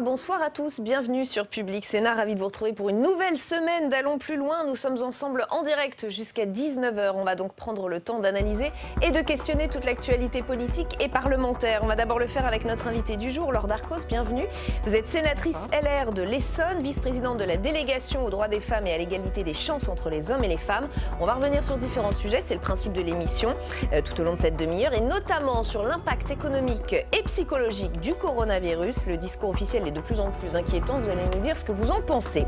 Bonsoir à tous, bienvenue sur Public Sénat, ravi de vous retrouver pour une nouvelle semaine d'Allons plus loin. Nous sommes ensemble en direct jusqu'à 19h. On va donc prendre le temps d'analyser et de questionner toute l'actualité politique et parlementaire. On va d'abord le faire avec notre invité du jour, Laure Darcos, bienvenue. Vous êtes sénatrice LR de l'Essonne, vice-présidente de la délégation aux droits des femmes et à l'égalité des chances entre les hommes et les femmes. On va revenir sur différents sujets, c'est le principe de l'émission tout au long de cette demi-heure et notamment sur l'impact économique et psychologique du coronavirus. Le discours officiel est de plus en plus inquiétant, vous allez nous dire ce que vous en pensez.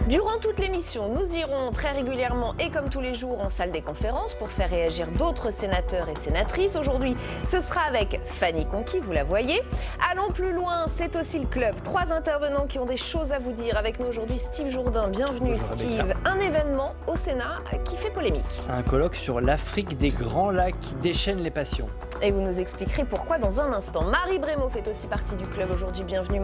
Durant toute l'émission, nous irons très régulièrement et comme tous les jours en salle des conférences pour faire réagir d'autres sénateurs et sénatrices. Aujourd'hui, ce sera avec Fanny Conquis, vous la voyez. Allons plus loin, c'est aussi le club. 3 intervenants qui ont des choses à vous dire. Avec nous aujourd'hui, Steve Jourdain. Bienvenue. Bonjour, Steve. Rebecca. Un événement au Sénat qui fait polémique. Un colloque sur l'Afrique des grands lacs qui déchaîne les passions. Et vous nous expliquerez pourquoi dans un instant. Marie Brémaud fait aussi partie du club aujourd'hui. Bienvenue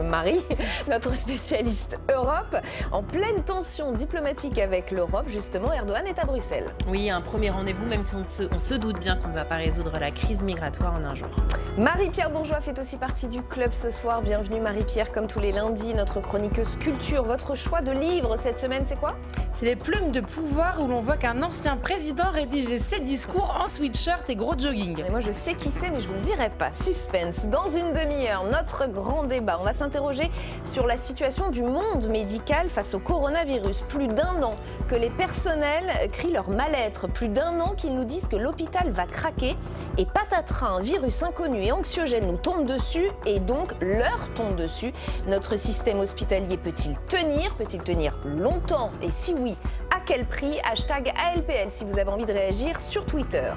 Marie, notre spécialiste Europe. En pleine tension diplomatique avec l'Europe, justement, Erdogan est à Bruxelles. Oui, un premier rendez-vous, même si on se doute bien qu'on ne va pas résoudre la crise migratoire en un jour. Marie-Pierre Bourgeois fait aussi partie du club ce soir. Bienvenue Marie-Pierre, comme tous les lundis, notre chroniqueuse culture. Votre choix de livre cette semaine, c'est quoi ? C'est Les Plumes de pouvoir, où l'on voit qu'un ancien président rédigeait ses discours en sweatshirt et gros jogging. Et moi je sais qui c'est, mais je vous le dirai pas. Suspense. Dans une demi-heure, notre grand débat. On va s'interroger sur la situation du monde médical face au coronavirus. Plus d'1 an que les personnels crient leur mal-être. Plus d'1 an qu'ils nous disent que l'hôpital va craquer. Et patatras, un virus inconnu et anxiogène nous tombe dessus et donc leur tombe dessus. Notre système hospitalier peut-il tenir ? Peut-il tenir longtemps ? Et si oui, à quel prix ? Hashtag ALPL si vous avez envie de réagir sur Twitter.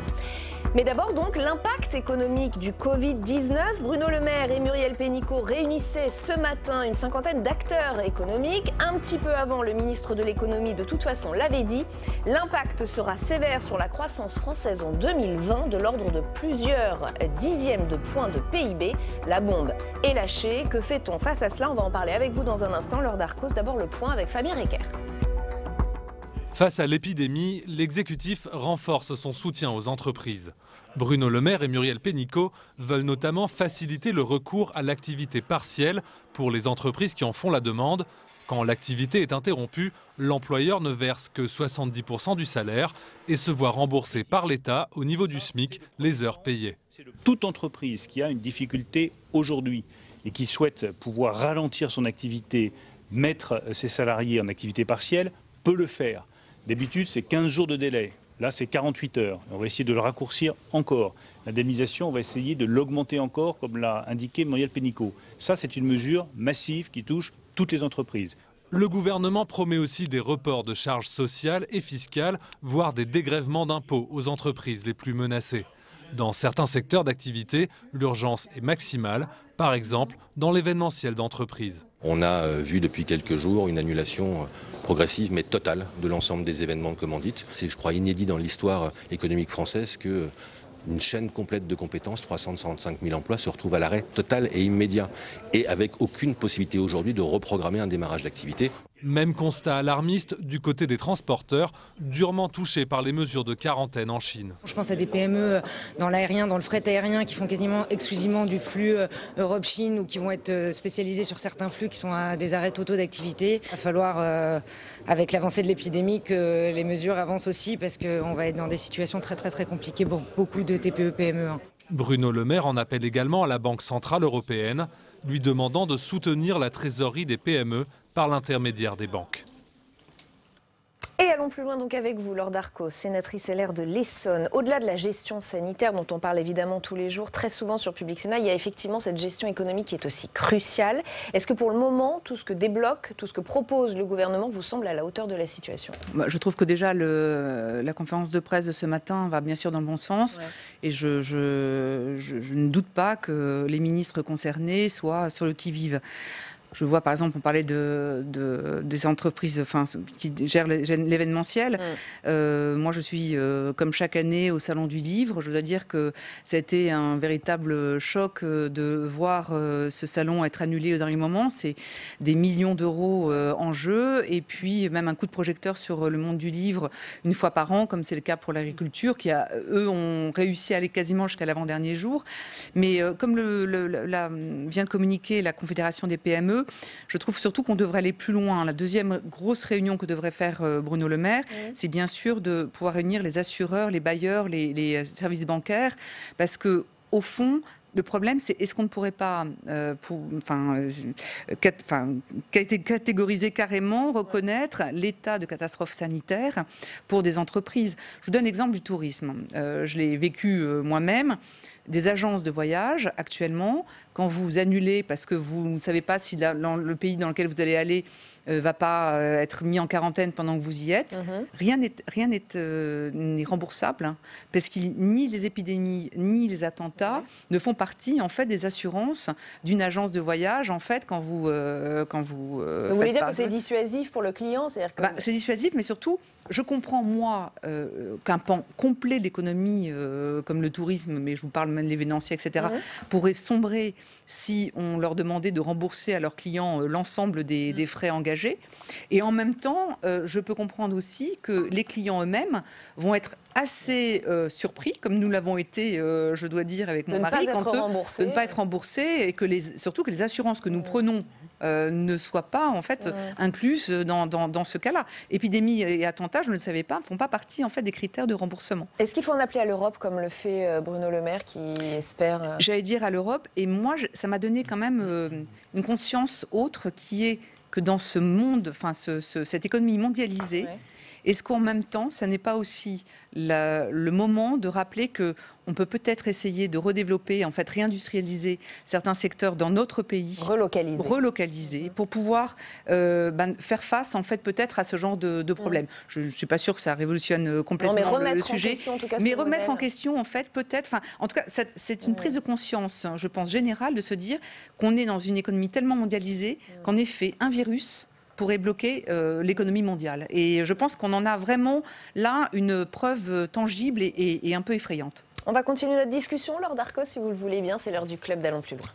Mais d'abord donc l'impact économique du Covid-19. Bruno Le Maire et Muriel Pénicaud réunissaient ce matin une 50aine d'acteurs économiques. Un petit peu avant, le ministre de l'économie de toute façon l'avait dit. L'impact sera sévère sur la croissance française en 2020 de l'ordre de plusieurs dixièmes de points de PIB. La bombe est lâchée. Que fait-on face à cela ? On va en parler avec vous dans un instant. Laure Darcos, d'abord le point avec Fabien Recker. Face à l'épidémie, l'exécutif renforce son soutien aux entreprises. Bruno Le Maire et Muriel Pénicaud veulent notamment faciliter le recours à l'activité partielle pour les entreprises qui en font la demande. Quand l'activité est interrompue, l'employeur ne verse que 70% du salaire et se voit rembourser par l'État, au niveau du SMIC, les heures payées. Toute entreprise qui a une difficulté aujourd'hui et qui souhaite pouvoir ralentir son activité, mettre ses salariés en activité partielle, peut le faire. D'habitude, c'est 15 jours de délai. Là, c'est 48 heures. On va essayer de le raccourcir encore. L'indemnisation, on va essayer de l'augmenter encore, comme l'a indiqué Muriel Pénicaud. Ça, c'est une mesure massive qui touche toutes les entreprises. Le gouvernement promet aussi des reports de charges sociales et fiscales, voire des dégrèvements d'impôts aux entreprises les plus menacées. Dans certains secteurs d'activité, l'urgence est maximale, par exemple dans l'événementiel d'entreprise. On a vu depuis quelques jours une annulation progressive mais totale de l'ensemble des événements de commandite. C'est, je crois, inédit dans l'histoire économique française que une chaîne complète de compétences, 365 000 emplois, se retrouve à l'arrêt total et immédiat et avec aucune possibilité aujourd'hui de reprogrammer un démarrage d'activité. Même constat alarmiste du côté des transporteurs, durement touchés par les mesures de quarantaine en Chine. Je pense à des PME dans l'aérien, dans le fret aérien qui font quasiment exclusivement du flux Europe-Chine ou qui vont être spécialisés sur certains flux qui sont à des arrêts totaux d'activité. Il va falloir, avec l'avancée de l'épidémie, que les mesures avancent aussi parce qu'on va être dans des situations très compliquées pour beaucoup de TPE, PME. Bruno Le Maire en appelle également à la Banque centrale européenne, lui demandant de soutenir la trésorerie des PME par l'intermédiaire des banques. Et allons plus loin donc avec vous, Laure Darcos, sénatrice LR de l'Essonne. Au-delà de la gestion sanitaire dont on parle évidemment tous les jours, très souvent sur Public Sénat, il y a effectivement cette gestion économique qui est aussi cruciale. Est-ce que pour le moment, tout ce que débloque, tout ce que propose le gouvernement vous semble à la hauteur de la situation ? Je trouve que déjà la conférence de presse de ce matin va bien sûr dans le bon sens. Ouais. Et je ne doute pas que les ministres concernés soient sur le qui-vive. Je vois par exemple, on parlait des entreprises qui gèrent l'événementiel. Moi, je suis, comme chaque année, au Salon du Livre. Je dois dire que ça a été un véritable choc de voir ce salon être annulé au dernier moment. C'est des millions d'euros en jeu, et puis même un coup de projecteur sur le monde du livre une fois par an, comme c'est le cas pour l'agriculture, qui eux ont réussi à aller quasiment jusqu'à l'avant-dernier jour. Mais comme vient de communiquer la Confédération des PME, je trouve surtout qu'on devrait aller plus loin. La deuxième grosse réunion que devrait faire Bruno Le Maire, c'est bien sûr de pouvoir réunir les assureurs, les bailleurs, les services bancaires, parce que au fond, le problème, c'est est-ce qu'on ne pourrait pas, catégoriser carrément, reconnaître l'état de catastrophe sanitaire pour des entreprises. Je vous donne l'exemple du tourisme. Je l'ai vécu moi-même. Des agences de voyage, actuellement, quand vous annulez parce que vous ne savez pas si le pays dans lequel vous allez aller va pas être mis en quarantaine pendant que vous y êtes, rien n'est remboursable, hein, parce que ni les épidémies ni les attentats ne font partie en fait des assurances d'une agence de voyage en fait quand vous vous voulez dire que c'est dissuasif pour le client, c'est-à-dire que... c'est dissuasif, mais surtout je comprends moi qu'un pan complet de l'économie comme le tourisme, mais je vous parle même de l'événementiel, etc., pourrait sombrer si on leur demandait de rembourser à leurs clients l'ensemble des frais engagés. Et en même temps, je peux comprendre aussi que les clients eux-mêmes vont être assez surpris, comme nous l'avons été, je dois dire, avec mon mari, de ne pas être remboursés, et que surtout que les assurances que nous prenons ne soient pas en fait incluses dans ce cas-là. Épidémie et attentats, je ne le savais pas, ne font pas partie en fait des critères de remboursement. Est-ce qu'il faut en appeler à l'Europe comme le fait Bruno Le Maire qui espère... J'allais dire à l'Europe, et moi ça m'a donné quand même une conscience autre qui est que dans ce monde, cette économie mondialisée, est-ce qu'en même temps, ça n'est pas aussi le moment de rappeler que on peut peut-être essayer de redévelopper, en fait, réindustrialiser certains secteurs dans notre pays, relocaliser pour pouvoir faire face, en fait, peut-être à ce genre de problème. Je ne suis pas sûre que ça révolutionne complètement le sujet, mais remettre en question, en fait, peut-être, en tout cas, c'est une prise de conscience, je pense, générale, de se dire qu'on est dans une économie tellement mondialisée qu'en effet, un virus pourrait bloquer l'économie mondiale. Et je pense qu'on en a vraiment là une preuve tangible et un peu effrayante. On va continuer notre discussion, Laure Darcos, si vous le voulez bien. C'est l'heure du club d'Allons plus loin.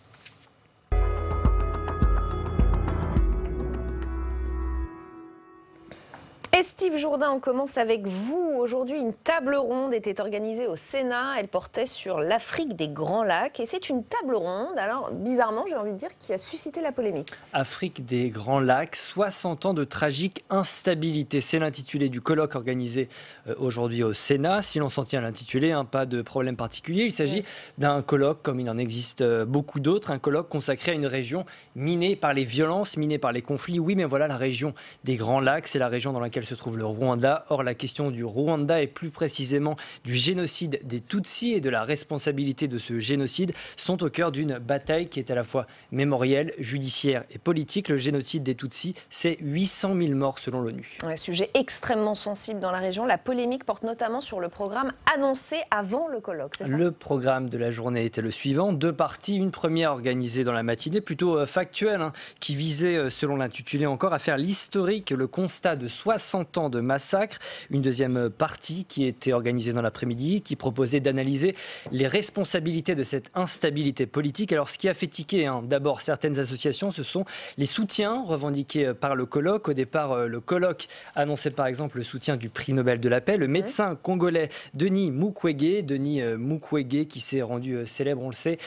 Et Steve Jourdain, on commence avec vous. Aujourd'hui, une table ronde était organisée au Sénat. Elle portait sur l'Afrique des Grands Lacs. Et c'est une table ronde, alors bizarrement, j'ai envie de dire, qui a suscité la polémique. Afrique des Grands Lacs, 60 ans de tragique instabilité. C'est l'intitulé du colloque organisé aujourd'hui au Sénat. Si l'on s'en tient à l'intitulé, pas de problème particulier. Il s'agit d'un colloque, comme il en existe beaucoup d'autres, un colloque consacré à une région minée par les violences, minée par les conflits. Oui, mais voilà, la région des Grands Lacs, c'est la région dans laquelle se trouve le Rwanda. Or, la question du Rwanda et plus précisément du génocide des Tutsis et de la responsabilité de ce génocide sont au cœur d'une bataille qui est à la fois mémorielle, judiciaire et politique. Le génocide des Tutsis, c'est 800 000 morts selon l'ONU. Ouais, sujet extrêmement sensible dans la région. La polémique porte notamment sur le programme annoncé avant le colloque. C'est ça ? Le programme de la journée était le suivant. 2 parties. Une première organisée dans la matinée, plutôt factuelle, qui visait, selon l'intitulé encore, à faire l'historique, le constat de 60 ans de massacre. Une deuxième partie qui était organisée dans l'après-midi, qui proposait d'analyser les responsabilités de cette instabilité politique. Alors, ce qui a fait tiquer d'abord certaines associations, ce sont les soutiens revendiqués par le colloque. Au départ, le colloque annonçait par exemple le soutien du prix Nobel de la paix, le médecin congolais Denis Mukwege, qui s'est rendu célèbre, on le sait,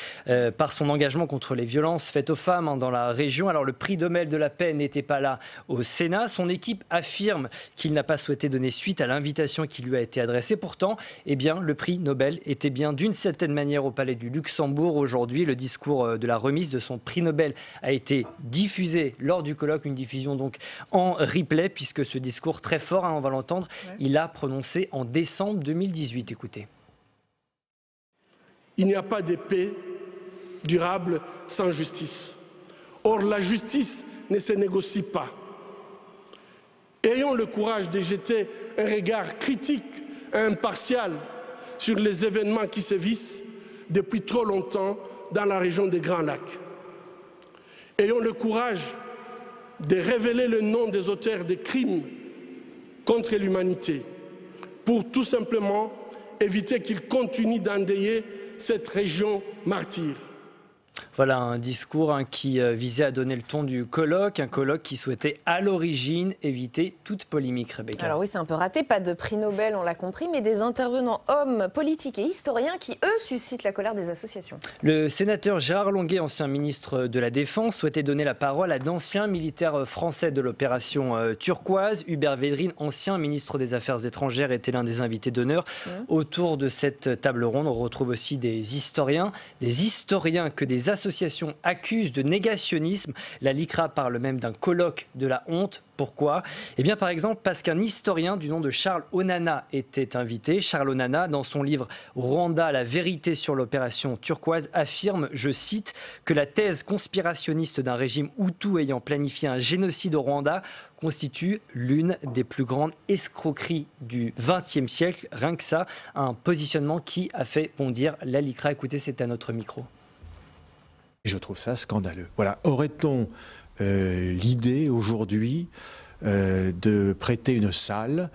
par son engagement contre les violences faites aux femmes dans la région. Alors, le prix Nobel de la paix n'était pas là au Sénat. Son équipe affirme qu'il n'a pas souhaité donner suite à l'invitation qui lui a été adressée. Pourtant, le prix Nobel était bien d'une certaine manière au Palais du Luxembourg aujourd'hui. Le discours de la remise de son prix Nobel a été diffusé lors du colloque, une diffusion donc en replay, puisque ce discours très fort, on va l'entendre, il l'a prononcé en décembre 2018. Écoutez. Il n'y a pas de paix durable sans justice. Or, la justice ne se négocie pas. Ayons le courage de jeter un regard critique et impartial sur les événements qui sévissent depuis trop longtemps dans la région des Grands Lacs. Ayons le courage de révéler le nom des auteurs des crimes contre l'humanité pour tout simplement éviter qu'ils continuent d'endeuiller cette région martyre. Voilà un discours qui visait à donner le ton du colloque, un colloque qui souhaitait à l'origine éviter toute polémique, Rebecca. Alors oui, c'est un peu raté, pas de prix Nobel, on l'a compris, mais des intervenants hommes, politiques et historiens qui, eux, suscitent la colère des associations. Le sénateur Gérard Longuet, ancien ministre de la Défense, souhaitait donner la parole à d'anciens militaires français de l'opération Turquoise. Hubert Védrine, ancien ministre des Affaires étrangères, était l'un des invités d'honneur. Autour de cette table ronde, on retrouve aussi des historiens que des associations accusent de négationnisme. La LICRA parle même d'un colloque de la honte. Pourquoi ? Eh bien, par exemple, parce qu'un historien du nom de Charles Onana était invité. Charles Onana, dans son livre « Rwanda, la vérité sur l'opération Turquoise », affirme, je cite, que la thèse conspirationniste d'un régime hutu ayant planifié un génocide au Rwanda constitue l'une des plus grandes escroqueries du XXe siècle. Rien que ça, un positionnement qui a fait bondir la LICRA. Écoutez, c'est à notre micro. Je trouve ça scandaleux. Voilà. Aurait-on l'idée aujourd'hui de prêter une salle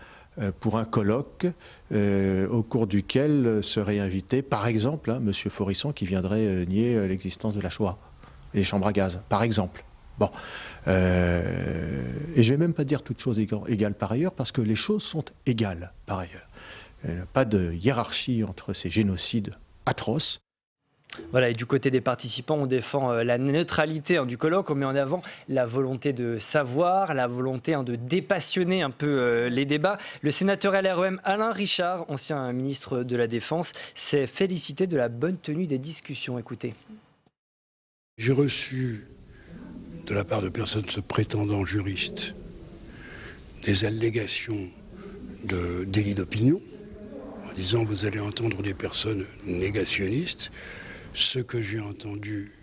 pour un colloque au cours duquel serait invité, par exemple, M. Forisson qui viendrait nier l'existence de la Shoah et les chambres à gaz, par exemple. Bon. Et je ne vais même pas dire toutes choses égales par ailleurs, parce que les choses sont égales par ailleurs. Pas de hiérarchie entre ces génocides atroces. Voilà, et du côté des participants, on défend la neutralité du colloque, on met en avant la volonté de savoir, la volonté de dépassionner un peu les débats. Le sénateur LREM Alain Richard, ancien ministre de la Défense, s'est félicité de la bonne tenue des discussions. Écoutez. J'ai reçu de la part de personnes se prétendant juristes des allégations de délit d'opinion, en disant vous allez entendre des personnes négationnistes. Ce que j'ai entendu,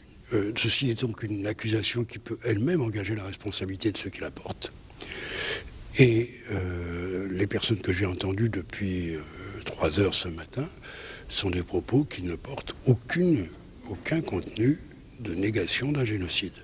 ceci est donc une accusation qui peut elle-même engager la responsabilité de ceux qui la portent. Et les personnes que j'ai entendues depuis 3 heures ce matin sont des propos qui ne portent aucun contenu de négation d'un génocide.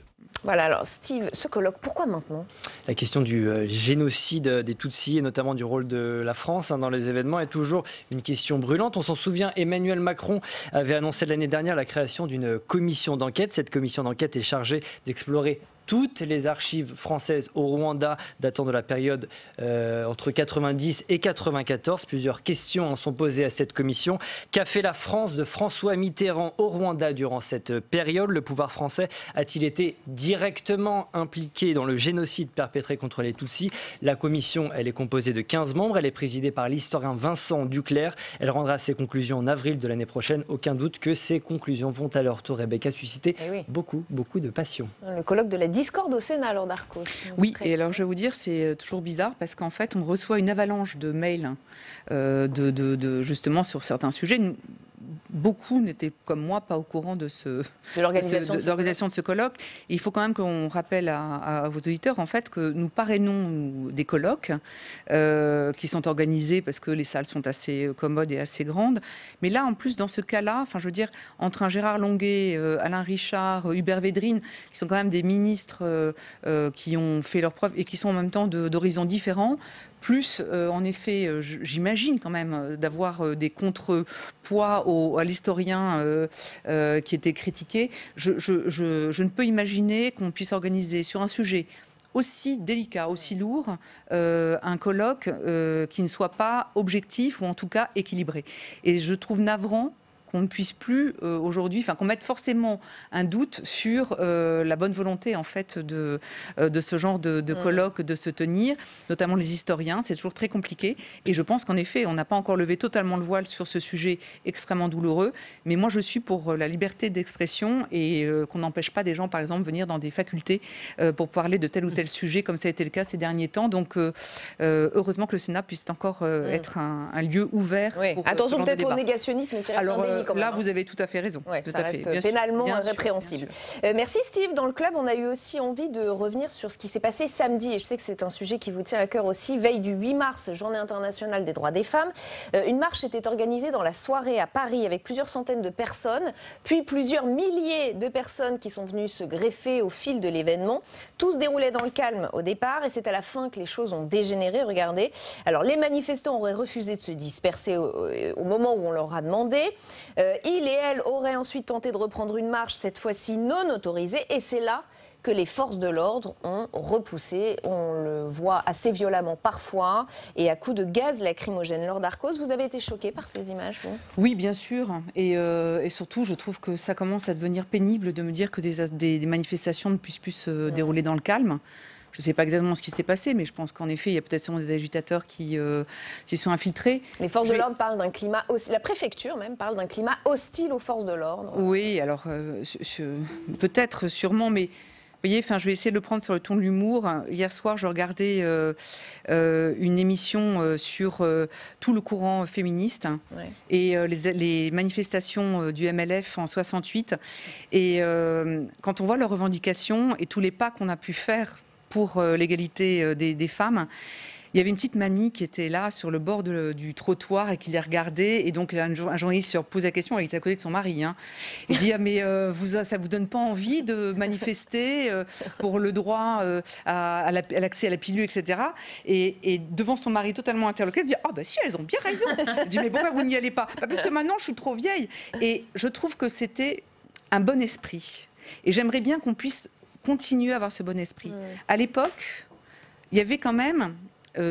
Voilà, alors Steve, ce colloque, pourquoi maintenant ? La question du génocide des Tutsis et notamment du rôle de la France dans les événements est toujours une question brûlante. On s'en souvient, Emmanuel Macron avait annoncé l'année dernière la création d'une commission d'enquête. Cette commission d'enquête est chargée d'explorer toutes les archives françaises au Rwanda datant de la période entre 90 et 94. Plusieurs questions en sont posées à cette commission. Qu'a fait la France de François Mitterrand au Rwanda durant cette période ? Le pouvoir français a-t-il été directement impliqué dans le génocide perpétré contre les Tutsis ? La commission, elle est composée de 15 membres. Elle est présidée par l'historien Vincent Duclerc. Elle rendra ses conclusions en avril de l'année prochaine. Aucun doute que ces conclusions vont à leur tour, Rebecca, susciter beaucoup de passion. Le colloque de la discorde au Sénat, Laure Darcos. Oui, et alors je vais vous dire, c'est toujours bizarre parce qu'en fait, on reçoit une avalanche de mails justement sur certains sujets. Beaucoup n'étaient, comme moi, pas au courant de l'organisation de ce colloque. Et il faut quand même qu'on rappelle à vos auditeurs, en fait, que nous parrainons des colloques qui sont organisés parce que les salles sont assez commodes et assez grandes. Mais là, en plus, dans ce cas-là, enfin, je veux dire, entre un Gérard Longuet, Alain Richard, Hubert Védrine, qui sont quand même des ministres qui ont fait leurs preuves et qui sont en même temps d'horizons différents, plus, en effet, j'imagine quand même d'avoir des contrepoids à l'historien qui était critiqué. Je ne peux imaginer qu'on puisse organiser sur un sujet aussi délicat, aussi lourd, un colloque qui ne soit pas objectif ou en tout cas équilibré. Et je trouve navrant qu'on ne puisse plus aujourd'hui, enfin qu'on mette forcément un doute sur la bonne volonté en fait de ce genre de colloque de se tenir, notamment les historiens. C'est toujours très compliqué. Et je pense qu'en effet, on n'a pas encore levé totalement le voile sur ce sujet extrêmement douloureux. Mais moi, je suis pour la liberté d'expression et qu'on n'empêche pas des gens, par exemple, venir dans des facultés pour parler de tel ou tel sujet, comme ça a été le cas ces derniers temps. Donc, heureusement que le Sénat puisse encore être un lieu ouvert. Oui. Pour attention ce genre peut-être de au débat. négationnisme qui reste un délit quand même. Là, vous avez tout à fait raison. Ouais, tout ça à reste fait. pénalement Bien sûr, répréhensible. Merci Steve. Dans le club, on a eu aussi envie de revenir sur ce qui s'est passé samedi. Et je sais que c'est un sujet qui vous tient à cœur aussi. Veille du 8 mars, Journée internationale des droits des femmes. Une marche était organisée dans la soirée à Paris avec plusieurs centaines de personnes, puis plusieurs milliers de personnes qui sont venues se greffer au fil de l'événement. Tout se déroulait dans le calme au départ et c'est à la fin que les choses ont dégénéré. Regardez. Alors les manifestants auraient refusé de se disperser au moment où on leur a demandé. Il et elle auraient ensuite tenté de reprendre une marche, cette fois-ci non autorisée, et c'est là que les forces de l'ordre ont repoussé. On le voit assez violemment parfois, et à coups de gaz lacrymogène. Laure Darcos, vous avez été choquée par ces images, vous ? Oui, bien sûr. Et surtout, je trouve que ça commence à devenir pénible de me dire que des manifestations ne puissent plus se dérouler dans le calme. Je ne sais pas exactement ce qui s'est passé, mais je pense qu'en effet, il y a peut-être sûrement des agitateurs qui s'y sont infiltrés. Les forces de l'ordre parlent d'un climat hostile. La préfecture même parle d'un climat hostile aux forces de l'ordre. Oui, alors peut-être, sûrement, mais vous voyez, je vais essayer de le prendre sur le ton de l'humour. Hier soir, je regardais une émission sur tout le courant féministe et les manifestations du MLF en 68. Et quand on voit leurs revendications et tous les pas qu'on a pu faire pour l'égalité des femmes, il y avait une petite mamie qui était là sur le bord du trottoir et qui les regardait. Et donc un journaliste se pose la question, elle était à côté de son mari. Il dit mais ça vous donne pas envie de manifester pour le droit à l'accès à la pilule, etc. Et devant son mari totalement interloqué, elle dit si, elles ont bien raison. Elle dit mais pourquoi vous n'y allez pas ? Parce que maintenant je suis trop vieille. Et je trouve que c'était un bon esprit. Et j'aimerais bien qu'on puisse continuer à avoir ce bon esprit. À l'époque, il y avait quand même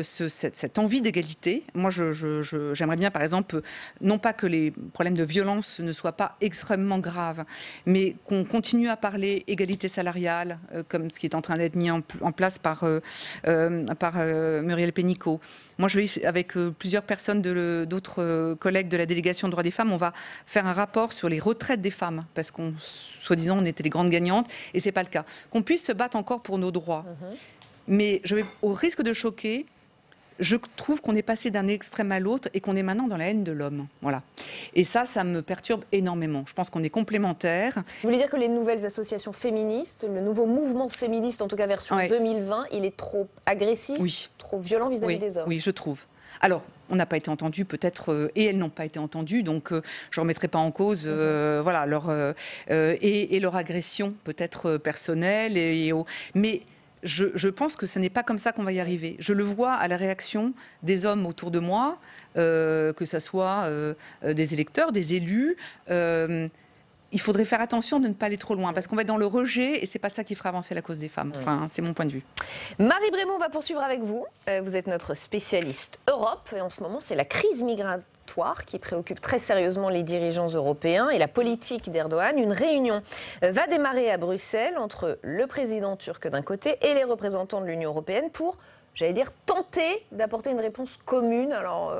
cette envie d'égalité. Moi, j'aimerais bien, par exemple, non pas que les problèmes de violence ne soient pas extrêmement graves, mais qu'on continue à parler égalité salariale, comme ce qui est en train d'être mis en place par Muriel Pénicaud. Moi, je vais, avec plusieurs personnes, d'autres collègues de la délégation droits des femmes, on va faire un rapport sur les retraites des femmes, parce qu'on, soi-disant, on était les grandes gagnantes, et c'est pas le cas. Qu'on puisse se battre encore pour nos droits. Mais au risque de choquer, je trouve qu'on est passé d'un extrême à l'autre et qu'on est maintenant dans la haine de l'homme. Voilà. Et ça me perturbe énormément. Je pense qu'on est complémentaires. Vous voulez dire que les nouvelles associations féministes, le nouveau mouvement féministe, en tout cas version 2020, il est trop agressif, trop violent vis-à-vis des hommes ? Oui, je trouve. Alors, on n'a pas été entendus, peut-être, et elles n'ont pas été entendues, donc je ne remettrai pas en cause voilà, leur agression, peut-être personnelle. Mais je pense que ce n'est pas comme ça qu'on va y arriver. Je le vois à la réaction des hommes autour de moi, que ce soit des électeurs, des élus. Il faudrait faire attention de ne pas aller trop loin, parce qu'on va être dans le rejet et ce n'est pas ça qui fera avancer la cause des femmes. Enfin, c'est mon point de vue. Marie Brémond, on va poursuivre avec vous. Vous êtes notre spécialiste Europe et en ce moment, c'est la crise migratoire qui préoccupe très sérieusement les dirigeants européens et la politique d'Erdogan. Une réunion va démarrer à Bruxelles entre le président turc d'un côté et les représentants de l'Union européenne pour, j'allais dire, tenter d'apporter une réponse commune. Alors,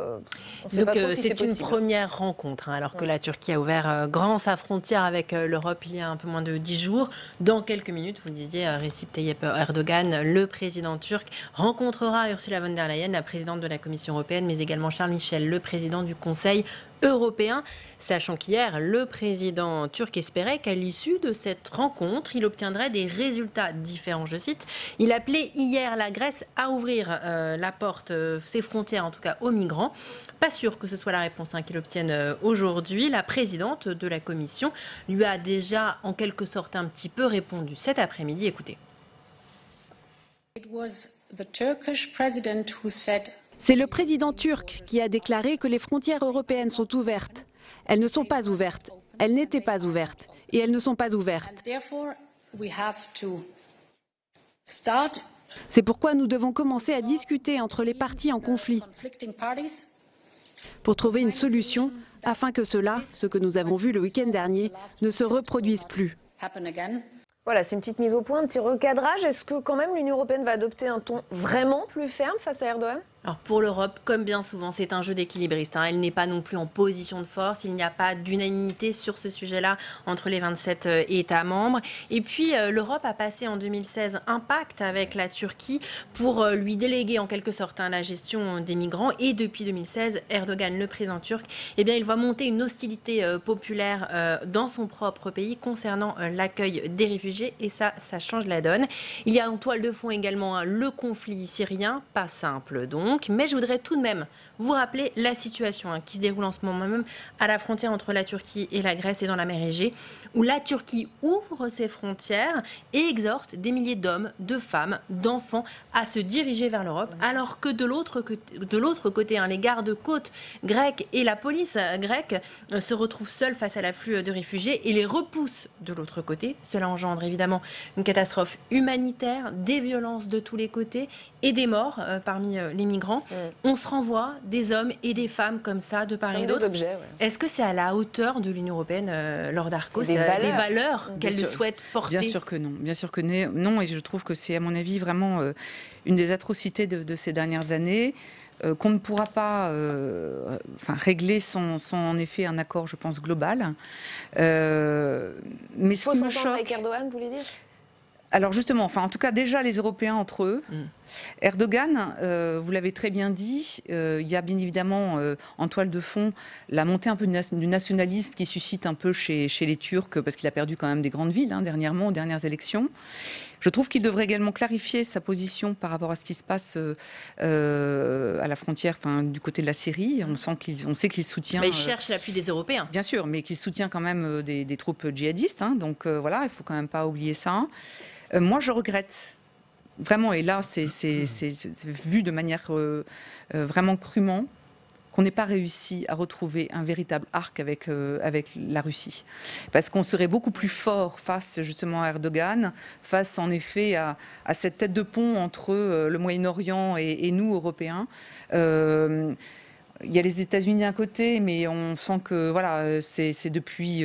on sait pas trop si c'est une première rencontre, alors que la Turquie a ouvert grand sa frontière avec l'Europe il y a un peu moins de 10 jours. Dans quelques minutes, vous le disiez, Recep Tayyip Erdogan, le président turc, rencontrera Ursula von der Leyen, la présidente de la Commission européenne, mais également Charles Michel, le président du Conseil européen, sachant qu'hier, le président turc espérait qu'à l'issue de cette rencontre, il obtiendrait des résultats différents, je cite. Il appelait hier la Grèce à ouvrir la porte, ses frontières en tout cas, aux migrants. Pas sûr que ce soit la réponse qu'il obtienne aujourd'hui. La présidente de la Commission lui a déjà en quelque sorte un petit peu répondu cet après-midi. Écoutez. C'est le président turc qui a déclaré que les frontières européennes sont ouvertes. Elles ne sont pas ouvertes. Elles n'étaient pas ouvertes. Et elles ne sont pas ouvertes. C'est pourquoi nous devons commencer à discuter entre les parties en conflit pour trouver une solution afin que cela, ce que nous avons vu le week-end dernier, ne se reproduise plus. Voilà, c'est une petite mise au point, un petit recadrage. Est-ce que quand même l'Union européenne va adopter un ton vraiment plus ferme face à Erdogan ? Alors pour l'Europe, comme bien souvent, c'est un jeu d'équilibriste. Elle n'est pas non plus en position de force. Il n'y a pas d'unanimité sur ce sujet-là entre les 27 États membres. Et puis l'Europe a passé en 2016 un pacte avec la Turquie pour lui déléguer en quelque sorte la gestion des migrants. Et depuis 2016, Erdogan, le président turc, il voit monter une hostilité populaire dans son propre pays concernant l'accueil des réfugiés. Et ça change la donne. Il y a en toile de fond également le conflit syrien, pas simple donc. Mais je voudrais tout de même vous rappeler la situation qui se déroule en ce moment même à la frontière entre la Turquie et la Grèce et dans la mer Égée, où la Turquie ouvre ses frontières et exhorte des milliers d'hommes, de femmes, d'enfants à se diriger vers l'Europe, alors que de l'autre côté, les gardes-côtes grecs et la police grecque se retrouvent seuls face à l'afflux de réfugiés et les repoussent de l'autre côté. Cela engendre évidemment une catastrophe humanitaire, des violences de tous les côtés et des morts parmi les migrants. On se renvoie des hommes et des femmes comme ça, de part et d'autre. Est-ce que c'est à la hauteur de l'Union européenne, Laure Darcos, des valeurs qu'elle souhaite porter? Bien sûr que non. Bien sûr que non. Et je trouve que c'est, à mon avis, vraiment une des atrocités de ces dernières années. Qu'on ne pourra pas régler sans en effet un accord, je pense, global. Mais ce qui me choque... avec Erdogan, vous voulez dire? Alors justement, en tout cas déjà les Européens entre eux. Erdogan, vous l'avez très bien dit, il y a bien évidemment en toile de fond la montée un peu du nationalisme qui suscite un peu chez les Turcs, parce qu'il a perdu quand même des grandes villes dernièrement, aux dernières élections. Je trouve qu'il devrait également clarifier sa position par rapport à ce qui se passe à la frontière, du côté de la Syrie. On sait qu'il soutient... Mais il cherche l'appui des Européens. Bien sûr, mais qu'il soutient quand même des troupes djihadistes. Donc voilà, il ne faut quand même pas oublier ça. Moi, je regrette vraiment, et là, c'est vu de manière vraiment crûment, qu'on n'ait pas réussi à retrouver un véritable arc avec la Russie. Parce qu'on serait beaucoup plus fort face justement à Erdogan, face en effet à cette tête de pont entre le Moyen-Orient et nous, Européens. Il y a les États-Unis d'un côté, mais on sent que voilà, c'est depuis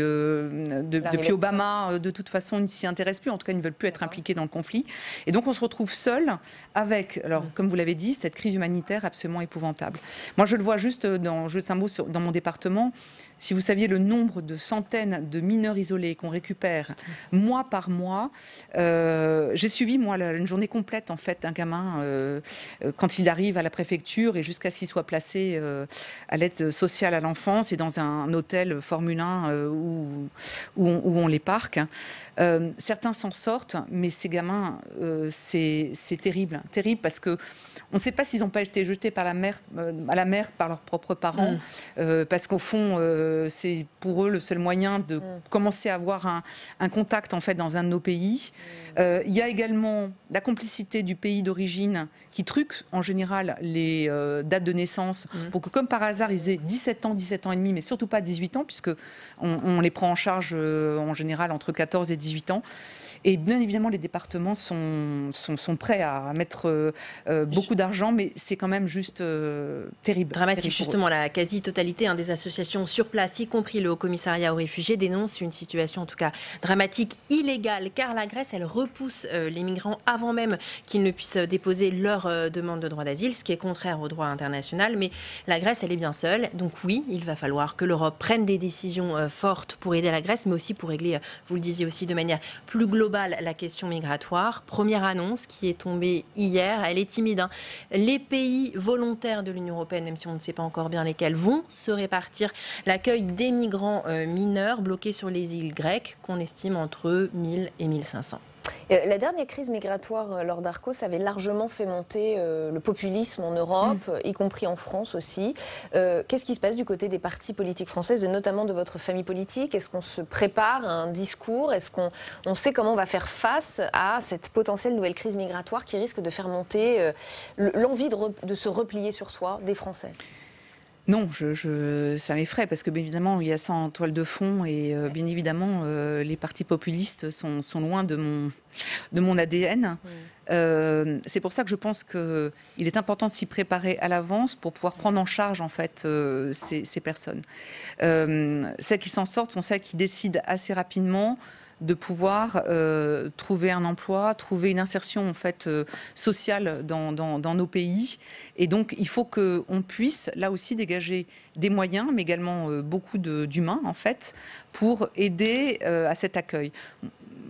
Obama, de toute façon, ils ne s'y intéressent plus. En tout cas, ils ne veulent plus être impliqués dans le conflit. Et donc, on se retrouve seul avec, alors, comme vous l'avez dit, cette crise humanitaire absolument épouvantable. Moi, je le vois juste dans mon département. Si vous saviez le nombre de centaines de mineurs isolés qu'on récupère mois par mois, j'ai suivi moi une journée complète en fait d'un gamin quand il arrive à la préfecture et jusqu'à ce qu'il soit placé à l'aide sociale à l'enfance et dans un hôtel Formule 1 où on les parque. Certains s'en sortent, mais ces gamins, c'est terrible parce que on ne sait pas s'ils n'ont pas été jetés à la mer par leurs propres parents, parce qu'au fond, c'est pour eux le seul moyen de commencer à avoir un contact en fait dans un de nos pays. Il y a également la complicité du pays d'origine qui truque en général les dates de naissance pour que, comme par hasard, ils aient 17 ans et demi, mais surtout pas 18 ans, puisque on les prend en charge en général entre 14 et 18 ans. Et bien évidemment, les départements sont prêts à mettre beaucoup d'argent, mais c'est quand même juste terrible. Dramatique, justement. La quasi-totalité des associations sur place, y compris le Haut-Commissariat aux réfugiés, dénoncent une situation en tout cas dramatique, illégale, car la Grèce, elle repousse les migrants avant même qu'ils ne puissent déposer leur demande de droit d'asile, ce qui est contraire au droit international. Mais la Grèce, elle est bien seule. Donc oui, il va falloir que l'Europe prenne des décisions fortes pour aider la Grèce, mais aussi pour régler, vous le disiez aussi, de manière plus globale, la question migratoire. Première annonce qui est tombée hier, elle est timide. Les pays volontaires de l'Union européenne, même si on ne sait pas encore bien lesquels, vont se répartir l'accueil des migrants mineurs bloqués sur les îles grecques, qu'on estime entre 1000 et 1500. La dernière crise migratoire, Laure Darcos, avait largement fait monter le populisme en Europe, y compris en France aussi. Qu'est-ce qui se passe du côté des partis politiques françaises, et notamment de votre famille politique? Est-ce qu'on se prépare à un discours? Est-ce qu'on sait comment on va faire face à cette potentielle nouvelle crise migratoire qui risque de faire monter l'envie de se replier sur soi des Français? Non, ça m'effraie parce que bien évidemment il y a ça en toile de fond et bien évidemment les partis populistes sont loin de mon ADN. C'est pour ça que je pense qu'il est important de s'y préparer à l'avance pour pouvoir prendre en charge en fait ces personnes. Celles qui s'en sortent sont celles qui décident assez rapidement de pouvoir trouver un emploi, trouver une insertion en fait sociale dans nos pays. Et donc, il faut qu'on puisse là aussi dégager des moyens, mais également beaucoup d'humains en fait, pour aider à cet accueil.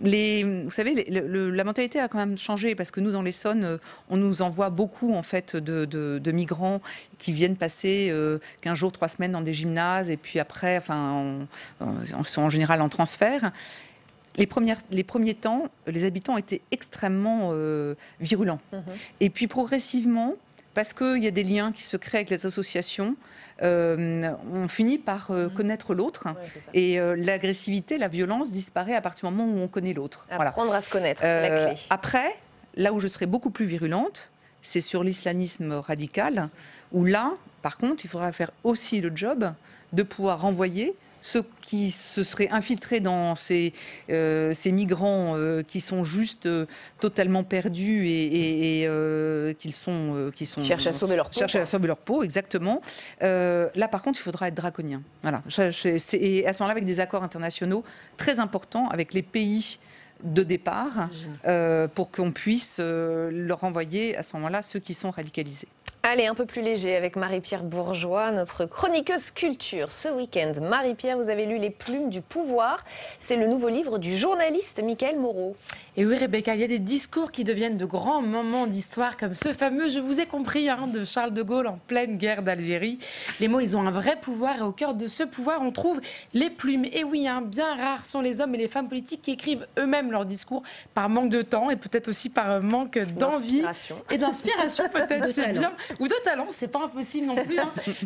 Vous savez, la mentalité a quand même changé parce que nous, dans l'Essonne, on nous envoie beaucoup en fait de migrants qui viennent passer 15 jours, 3 semaines dans des gymnases et puis après, enfin, sont en général en transfert. Les premiers temps, les habitants étaient extrêmement virulents. Et puis progressivement, parce qu'il y a des liens qui se créent avec les associations, on finit par connaître l'autre. Ouais, et l'agressivité, la violence disparaît à partir du moment où on connaît l'autre. Apprendre à se connaître, c'est la clé. Après, là où je serai beaucoup plus virulente, c'est sur l'islamisme radical, où là, par contre, il faudra faire aussi le job de pouvoir renvoyer ceux qui se seraient infiltrés dans ces migrants qui sont juste totalement perdus et qui cherchent à sauver leur peau. Cherchent à sauver leur peau, exactement. Là, par contre, il faudra être draconien. Voilà. Et à ce moment-là, avec des accords internationaux très importants avec les pays de départ pour qu'on puisse leur envoyer à ce moment-là ceux qui sont radicalisés. Allez, un peu plus léger avec Marie-Pierre Bourgeois, notre chroniqueuse culture. Ce week-end, Marie-Pierre, vous avez lu Les Plumes du pouvoir. C'est le nouveau livre du journaliste Mickaël Moreau. Et oui, Rebecca, il y a des discours qui deviennent de grands moments d'histoire, comme ce fameux « Je vous ai compris » de Charles de Gaulle en pleine guerre d'Algérie. Les mots, ils ont un vrai pouvoir et au cœur de ce pouvoir, on trouve les plumes. Et oui, bien rares sont les hommes et les femmes politiques qui écrivent eux-mêmes leurs discours par manque de temps et peut-être aussi par manque d'envie et d'inspiration, peut-être, c'est bien. Ou de talent, c'est pas impossible non plus.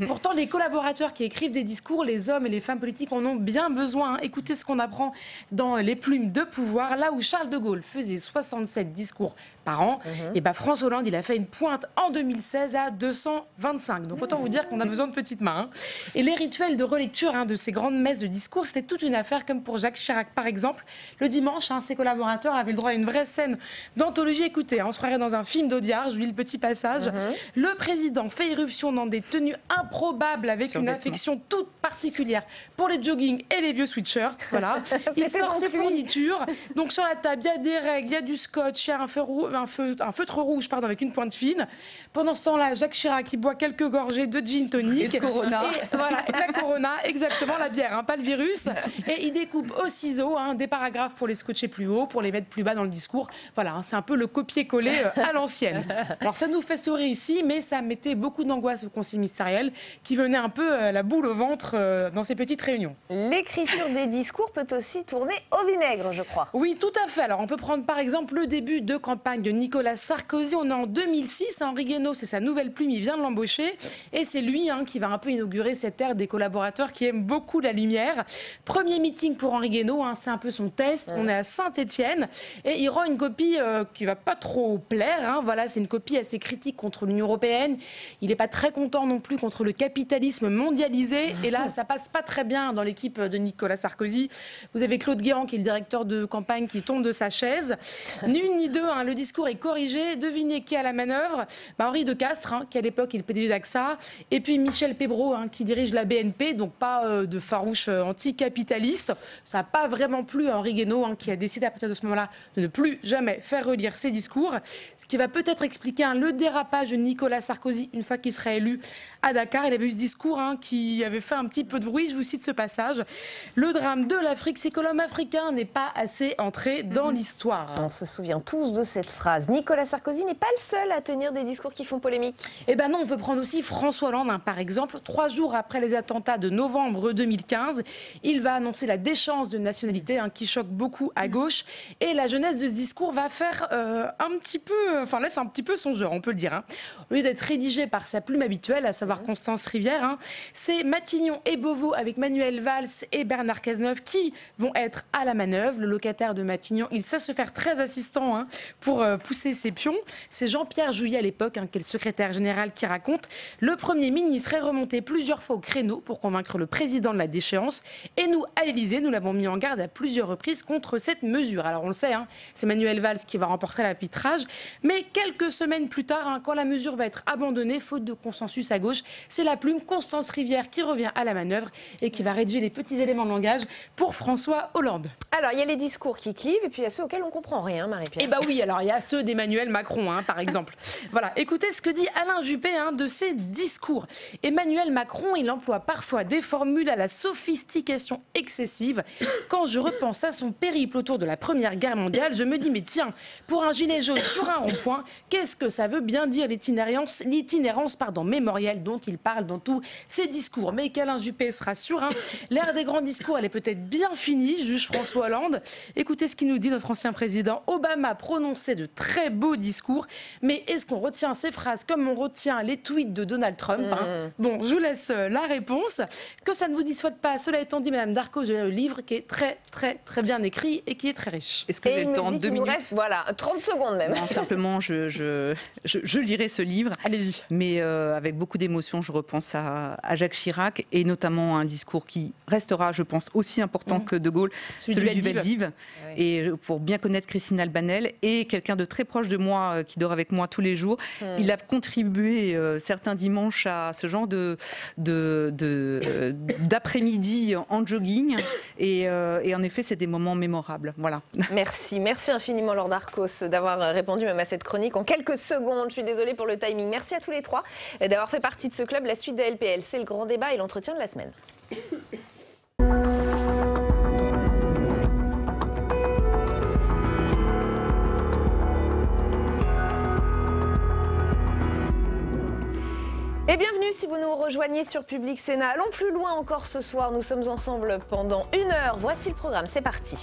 Pourtant, les collaborateurs qui écrivent des discours, les hommes et les femmes politiques en ont bien besoin. Écoutez ce qu'on apprend dans Les Plumes de pouvoir, là où Charles de Gaulle faisait 67 discours par an, et François Hollande, il a fait une pointe en 2016 à 225. Donc autant vous dire qu'on a besoin de petites mains. Et les rituels de relecture de ces grandes messes de discours, c'était toute une affaire, comme pour Jacques Chirac par exemple. Le dimanche, ses collaborateurs avaient le droit à une vraie scène d'anthologie. Écoutez, on se croirait dans un film d'Audiard, je lis le petit passage. Le président fait irruption dans des tenues improbables avec une affection toute particulière pour les jogging et les vieux sweatshirts. Voilà. Il sort ses fournitures. Donc sur la table, il y a des règles, il y a du scotch, il y a un feutre rouge avec une pointe fine. Pendant ce temps-là, Jacques Chirac il boit quelques gorgées de gin tonic. Et de Corona. Et voilà, la Corona, exactement, la bière, pas le virus. Et il découpe au ciseau des paragraphes pour les scotcher plus haut, pour les mettre plus bas dans le discours. Voilà, c'est un peu le copier-coller à l'ancienne. Alors ça nous fait sourire ici, mais ça mettait beaucoup d'angoisse au conseil ministériel qui venait un peu la boule au ventre dans ces petites réunions. L'écriture des discours peut aussi tourner au vinaigre, je crois. Oui, tout à fait. Alors on peut prendre par exemple le début de campagne de Nicolas Sarkozy. On est en 2006. Henri Guénaud, c'est sa nouvelle plume, il vient de l'embaucher. Et c'est lui qui va un peu inaugurer cette ère des collaborateurs qui aiment beaucoup la lumière. Premier meeting pour Henri Guénaud, c'est un peu son test. On est à Saint-Étienne et il rend une copie qui va pas trop plaire. Voilà, c'est une copie assez critique contre l'Union européenne. Il n'est pas très content non plus contre le capitalisme mondialisé. Et là, ça passe pas très bien dans l'équipe de Nicolas Sarkozy. Vous avez Claude Guéant, qui est le directeur de campagne, qui tombe de sa chaise. Ni une ni deux, le discours est corrigé. Devinez qui est à la manœuvre. Henri de Castres, qui à l'époque est le PDG d'AXA. Et puis Michel Pébreau, qui dirige la BNP, donc pas de farouche anticapitaliste. Ça n'a pas vraiment plu à Henri Guénaud, qui a décidé à partir de ce moment-là de ne plus jamais faire relire ses discours. Ce qui va peut-être expliquer le dérapage de Nicolas Sarkozy une fois qu'il sera élu à Dakar. Il avait eu ce discours qui avait fait un petit peu de bruit. Je vous cite ce passage. Le drame de l'Afrique, c'est que l'homme africain n'est pas assez entré dans l'histoire. On se souvient tous de cette phrase. Nicolas Sarkozy n'est pas le seul à tenir des discours qui font polémique. Eh ben non, on peut prendre aussi François Hollande, par exemple. 3 jours après les attentats de novembre 2015, il va annoncer la déchéance de nationalité qui choque beaucoup à gauche. Et la jeunesse de ce discours va faire laisse un petit peu songeur, on peut le dire. Au lieu d'être rédigé par sa plume habituelle, à savoir Constance Rivière, c'est Matignon et Beauvau avec Manuel Valls et Bernard Cazeneuve qui vont être à la manœuvre. Le locataire de Matignon, il sait se faire très assistant pour pousser ses pions. C'est Jean-Pierre Jouyet à l'époque, qui est le secrétaire général, qui raconte: le Premier ministre est remonté plusieurs fois au créneau pour convaincre le président de la déchéance. Et nous, à l'Élysée, nous l'avons mis en garde à plusieurs reprises contre cette mesure. Alors on le sait, c'est Manuel Valls qui va remporter l'arbitrage. Mais quelques semaines plus tard, quand la mesure va être abandonné faute de consensus à gauche. C'est la plume Constance Rivière qui revient à la manœuvre et qui va rédiger les petits éléments de langage pour François Hollande. Alors, il y a les discours qui clivent et puis il y a ceux auxquels on ne comprend rien, Marie-Pierre. Eh bien oui, alors il y a ceux d'Emmanuel Macron, par exemple. Voilà, écoutez ce que dit Alain Juppé de ses discours. Emmanuel Macron, il emploie parfois des formules à la sophistication excessive. Quand je repense à son périple autour de la Première Guerre mondiale, je me dis, mais tiens, pour un gilet jaune sur un rond-point, qu'est-ce que ça veut bien dire l'itinérance mémorielle dont il parle dans tous ses discours? Mais qu'Alain Juppé se rassure, l'ère des grands discours, elle est peut-être bien finie, juge François Hollande. Écoutez ce qu'il nous dit, notre ancien président. Obama prononçait de très beaux discours, mais est-ce qu'on retient ces phrases comme on retient les tweets de Donald Trump? Bon, je vous laisse la réponse. Que ça ne vous dissuade pas. Cela étant dit, Madame Darcos, j'ai un livre qui est très, très, très bien écrit et qui est très riche. Est-ce que j'ai le temps? 2 minutes? Reste, voilà, 30 secondes même. Non, simplement, je lirai ce livre. Allez-y. Mais avec beaucoup d'émotion, je repense à Jacques Chirac et notamment un discours qui restera, je pense, aussi important que De Gaulle, celui du Veldiv. Et pour bien connaître Christine Albanel et quelqu'un de très proche de moi qui dort avec moi tous les jours, il a contribué certains dimanches à ce genre d'après-midi en jogging et en effet c'est des moments mémorables. Voilà. Merci infiniment Laure Darcos d'avoir répondu même à cette chronique en quelques secondes. Je suis désolée pour le timing. Merci à tous les trois d'avoir fait partie de ce club. La suite de LPL, c'est le grand débat et l'entretien de la semaine. Et bienvenue si vous nous rejoignez sur Public Sénat. Allons plus loin encore ce soir, nous sommes ensemble pendant 1 heure. Voici le programme, c'est parti.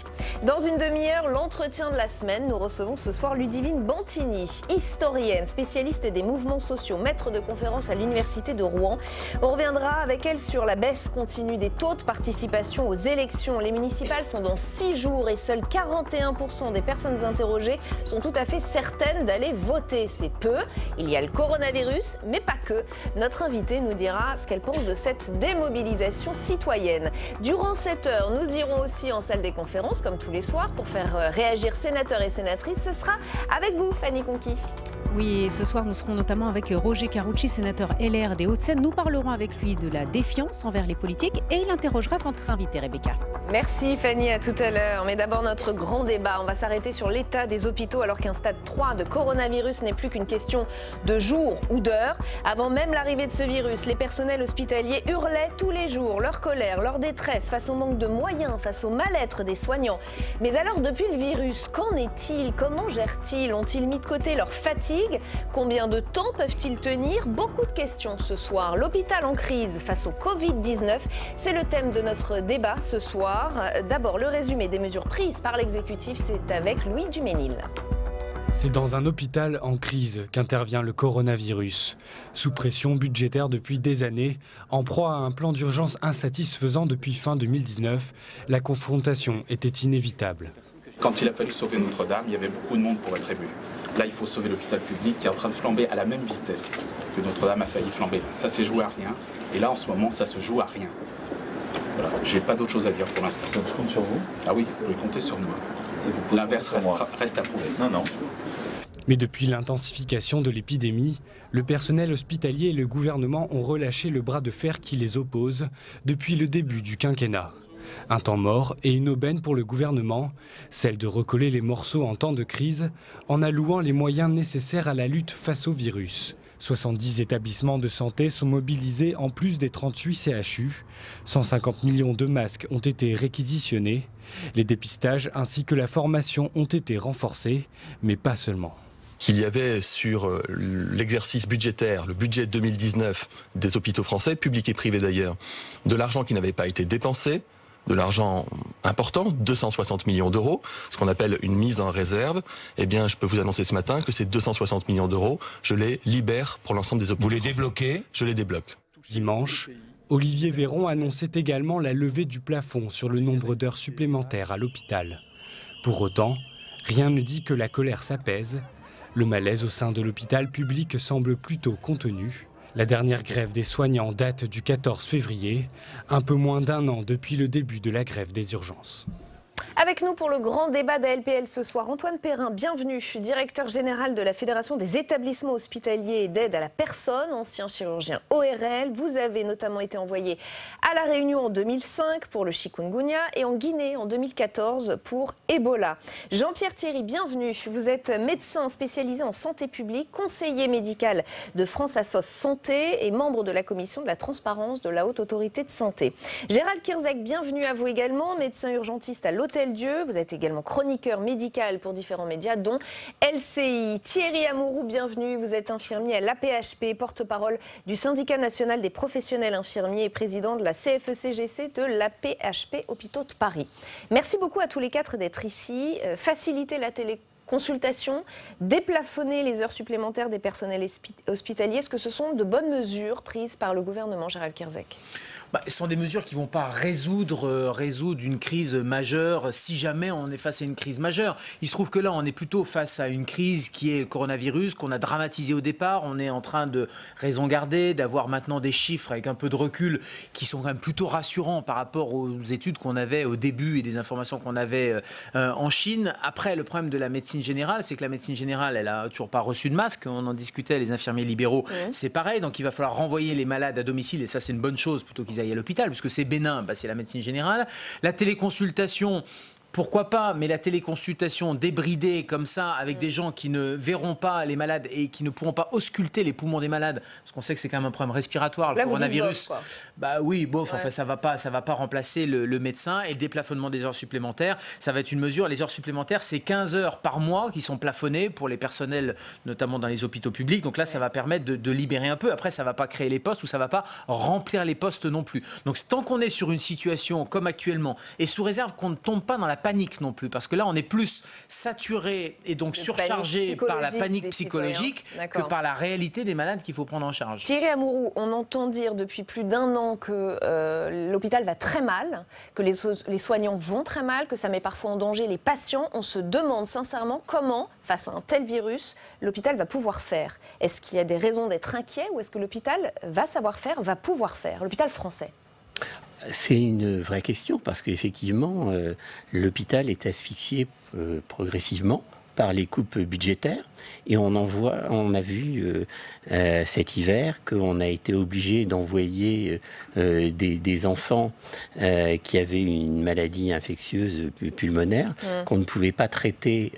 Dans une demi-heure, l'entretien de la semaine. Nous recevons ce soir Ludivine Bantini, historienne, spécialiste des mouvements sociaux, maître de conférence à l'Université de Rouen. On reviendra avec elle sur la baisse continue des taux de participation aux élections. Les municipales sont dans 6 jours et seuls 41% des personnes interrogées sont tout à fait certaines d'aller voter. C'est peu. Il y a le coronavirus, mais pas que. Notre invitée nous dira ce qu'elle pense de cette démobilisation citoyenne. Durant cette heure, nous irons aussi en salle des conférences, comme tous les soirs, pour faire réagir sénateurs et sénatrices. Ce sera avec vous, Fanny Conquis. Oui, et ce soir, nous serons notamment avec Roger Carucci, sénateur LR des Hauts-de-Seine. Nous parlerons avec lui de la défiance envers les politiques et il interrogera votre invité, Rebecca. Merci Fanny, à tout à l'heure. Mais d'abord, notre grand débat. On va s'arrêter sur l'état des hôpitaux alors qu'un stade 3 de coronavirus n'est plus qu'une question de jours ou d'heures. Avant même l'arrivée de ce virus, les personnels hospitaliers hurlaient tous les jours leur colère, leur détresse face au manque de moyens, face au mal-être des soignants. Mais alors, depuis le virus, qu'en est-il? Comment gèrent-ils? Ont-ils mis de côté leur fatigue? Combien de temps peuvent-ils tenir? Beaucoup de questions ce soir. L'hôpital en crise face au Covid-19, c'est le thème de notre débat ce soir. D'abord, le résumé des mesures prises par l'exécutif, c'est avec Louis Duménil. C'est dans un hôpital en crise qu'intervient le coronavirus. Sous pression budgétaire depuis des années, en proie à un plan d'urgence insatisfaisant depuis fin 2019, la confrontation était inévitable. Quand il a fallu sauver Notre-Dame, il y avait beaucoup de monde pour être ému. Là, il faut sauver l'hôpital public qui est en train de flamber à la même vitesse que Notre-Dame a failli flamber. Ça s'est joué à rien. Et là, en ce moment, ça se joue à rien. Voilà, j'ai pas d'autre chose à dire pour l'instant. Donc je compte sur vous? Ah oui, vous pouvez compter sur moi. L'inverse reste à prouver. Non. Mais depuis l'intensification de l'épidémie, le personnel hospitalier et le gouvernement ont relâché le bras de fer qui les oppose depuis le début du quinquennat. Un temps mort et une aubaine pour le gouvernement, celle de recoller les morceaux en temps de crise en allouant les moyens nécessaires à la lutte face au virus. 70 établissements de santé sont mobilisés en plus des 38 CHU. 150 millions de masques ont été réquisitionnés. Les dépistages ainsi que la formation ont été renforcés, mais pas seulement. Qu'il y avait sur l'exercice budgétaire, le budget 2019 des hôpitaux français, publics et privés d'ailleurs, de l'argent qui n'avait pas été dépensé, de l'argent important, 260 millions d'euros, ce qu'on appelle une mise en réserve. Eh bien, je peux vous annoncer ce matin que ces 260 millions d'euros, je les libère pour l'ensemble des hôpitaux. Vous les débloquez? Je les débloque. Dimanche, Olivier Véran annonçait également la levée du plafond sur le nombre d'heures supplémentaires à l'hôpital. Pour autant, rien ne dit que la colère s'apaise. Le malaise au sein de l'hôpital public semble plutôt contenu. La dernière grève des soignants date du 14 février, un peu moins d'1 an depuis le début de la grève des urgences. Avec nous pour le grand débat d'ALPL ce soir, Antoine Perrin, bienvenue, directeur général de la Fédération des établissements hospitaliers et d'aide à la personne, ancien chirurgien ORL. Vous avez notamment été envoyé à La Réunion en 2005 pour le chikungunya et en Guinée en 2014 pour Ebola. Jean-Pierre Thierry, bienvenue. Vous êtes médecin spécialisé en santé publique, conseiller médical de France Assos Santé et membre de la commission de la transparence de la Haute Autorité de Santé. Gérald Kierzek, bienvenue à vous également, médecin urgentiste à l'Hôtel-Dieu. Vous êtes également chroniqueur médical pour différents médias, dont LCI. Thierry Amouroux, bienvenue. Vous êtes infirmier à l'APHP, porte-parole du Syndicat national des professionnels infirmiers et président de la CFE-CGC de l'APHP Hôpitaux de Paris. Merci beaucoup à tous les quatre d'être ici. Faciliter la téléconsultation, déplafonner les heures supplémentaires des personnels hospitaliers. Est-ce que ce sont de bonnes mesures prises par le gouvernement, Gérald Kierzek ? Ce sont des mesures qui ne vont pas résoudre une crise majeure si jamais on est face à une crise majeure. Il se trouve que là, on est plutôt face à une crise qui est le coronavirus, qu'on a dramatisé au départ. On est en train de raison garder, d'avoir maintenant des chiffres avec un peu de recul qui sont quand même plutôt rassurants par rapport aux études qu'on avait au début et des informations qu'on avait en Chine. Après, le problème de la médecine générale, c'est que la médecine générale, elle n'a toujours pas reçu de masque. On en discutait, les infirmiers libéraux, c'est pareil. Donc il va falloir renvoyer les malades à domicile et ça, c'est une bonne chose plutôt qu'ils à l'hôpital, puisque c'est bénin, c'est la médecine générale. La téléconsultation, pourquoi pas, mais la téléconsultation débridée comme ça, avec des gens qui ne verront pas les malades et qui ne pourront pas ausculter les poumons des malades, parce qu'on sait que c'est quand même un problème respiratoire, le coronavirus. Ça va pas remplacer le médecin, et le déplafonnement des heures supplémentaires, ça va être une mesure. Les heures supplémentaires, c'est 15 heures par mois qui sont plafonnées pour les personnels, notamment dans les hôpitaux publics. Donc là, ça va permettre de libérer un peu. Après, ça va pas créer les postes ou ça va pas remplir les postes non plus. Donc tant qu'on est sur une situation comme actuellement, et sous réserve qu'on ne tombe pas dans la panique non plus, parce que là on est plus saturé et donc surchargé par la panique psychologique que par la réalité des malades qu'il faut prendre en charge. Thierry Amouroux, on entend dire depuis plus d'1 an que l'hôpital va très mal, que les soignants vont très mal, que ça met parfois en danger les patients. On se demande sincèrement comment, face à un tel virus, l'hôpital va pouvoir faire. Est-ce qu'il y a des raisons d'être inquiet ou est-ce que l'hôpital va savoir faire, va pouvoir faire, l'hôpital français ? C'est une vraie question parce qu'effectivement, l'hôpital est asphyxié progressivement par les coupes budgétaires et on a vu cet hiver qu'on a été obligé d'envoyer des enfants qui avaient une maladie infectieuse pulmonaire qu'on ne pouvait pas traiter